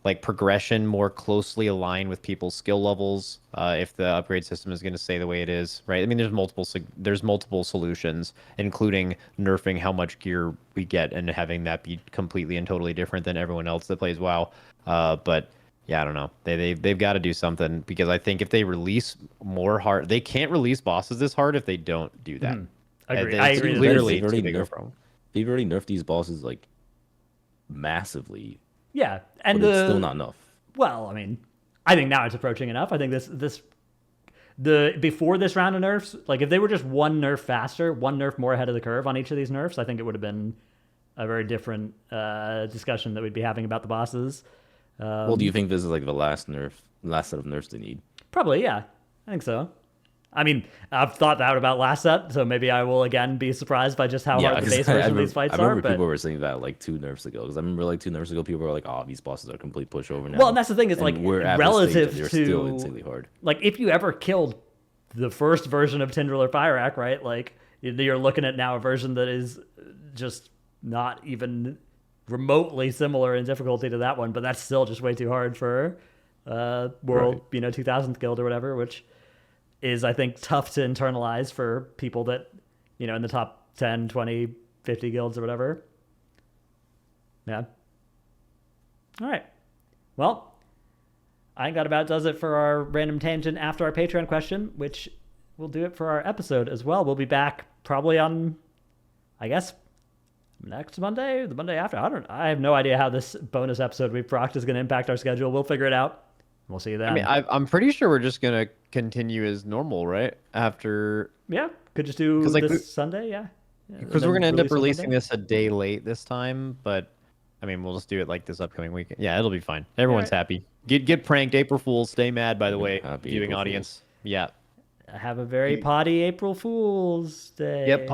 Speaker 2: like progression more closely aligned with people's skill levels if the upgrade system is going to stay the way it is, right? I mean, there's multiple solutions, including nerfing how much gear we get and having that be completely and totally different than everyone else that plays WoW. But yeah, I don't know. They've got to do something, because I think if they release more hard, they can't release bosses this hard if they don't do that.
Speaker 3: Agree. I agree.
Speaker 2: Clearly,
Speaker 1: they've already nerfed these bosses like massively.
Speaker 3: Yeah, and
Speaker 1: it's still not enough.
Speaker 3: Well, I mean, I think now it's approaching enough. I think before this round of nerfs, like if they were just one nerf faster, one nerf more ahead of the curve on each of these nerfs, I think it would have been a very different discussion that we'd be having about the bosses.
Speaker 1: Well, do you think this is like the last set of nerfs they need?
Speaker 3: Probably, yeah. I think so. I mean, I've thought that about last set, so maybe I will again be surprised by just how hard the base version of these fights are.
Speaker 1: I remember people were saying that like 2 nerfs ago, because I remember like 2 nerfs ago people were like, "Oh, these bosses are a complete pushover now."
Speaker 3: Well, and that's the thing is like
Speaker 1: we're
Speaker 3: relative
Speaker 1: they're
Speaker 3: to
Speaker 1: still insanely hard.
Speaker 3: Like if you ever killed the first version of Tindral or Fyrakk, right? Like you're looking at now a version that is just not even remotely similar in difficulty to that one, but that's still just way too hard for World 2000th Guild or whatever, which is, I think, tough to internalize for people that, in the top 10, 20, 50 guilds or whatever. Yeah. All right. Well, I think that about does it for our random tangent after our Patreon question, which will do it for our episode as well. We'll be back probably on, I guess, next Monday, the Monday after. I have no idea how this bonus episode we've procced is going to impact our schedule. We'll figure it out. We'll see you then.
Speaker 2: I mean, I'm pretty sure we're just gonna continue as normal, right? After
Speaker 3: could just do this Sunday,
Speaker 2: because we're gonna end up releasing this a day late this time. But I mean, we'll just do it like this upcoming weekend. Yeah, it'll be fine. Everyone's happy. Get pranked, April Fools. Stay mad, by the way, viewing audience. Yeah.
Speaker 3: Have a very poddy April Fool's Day.
Speaker 2: Yep.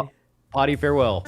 Speaker 2: Poddy farewell.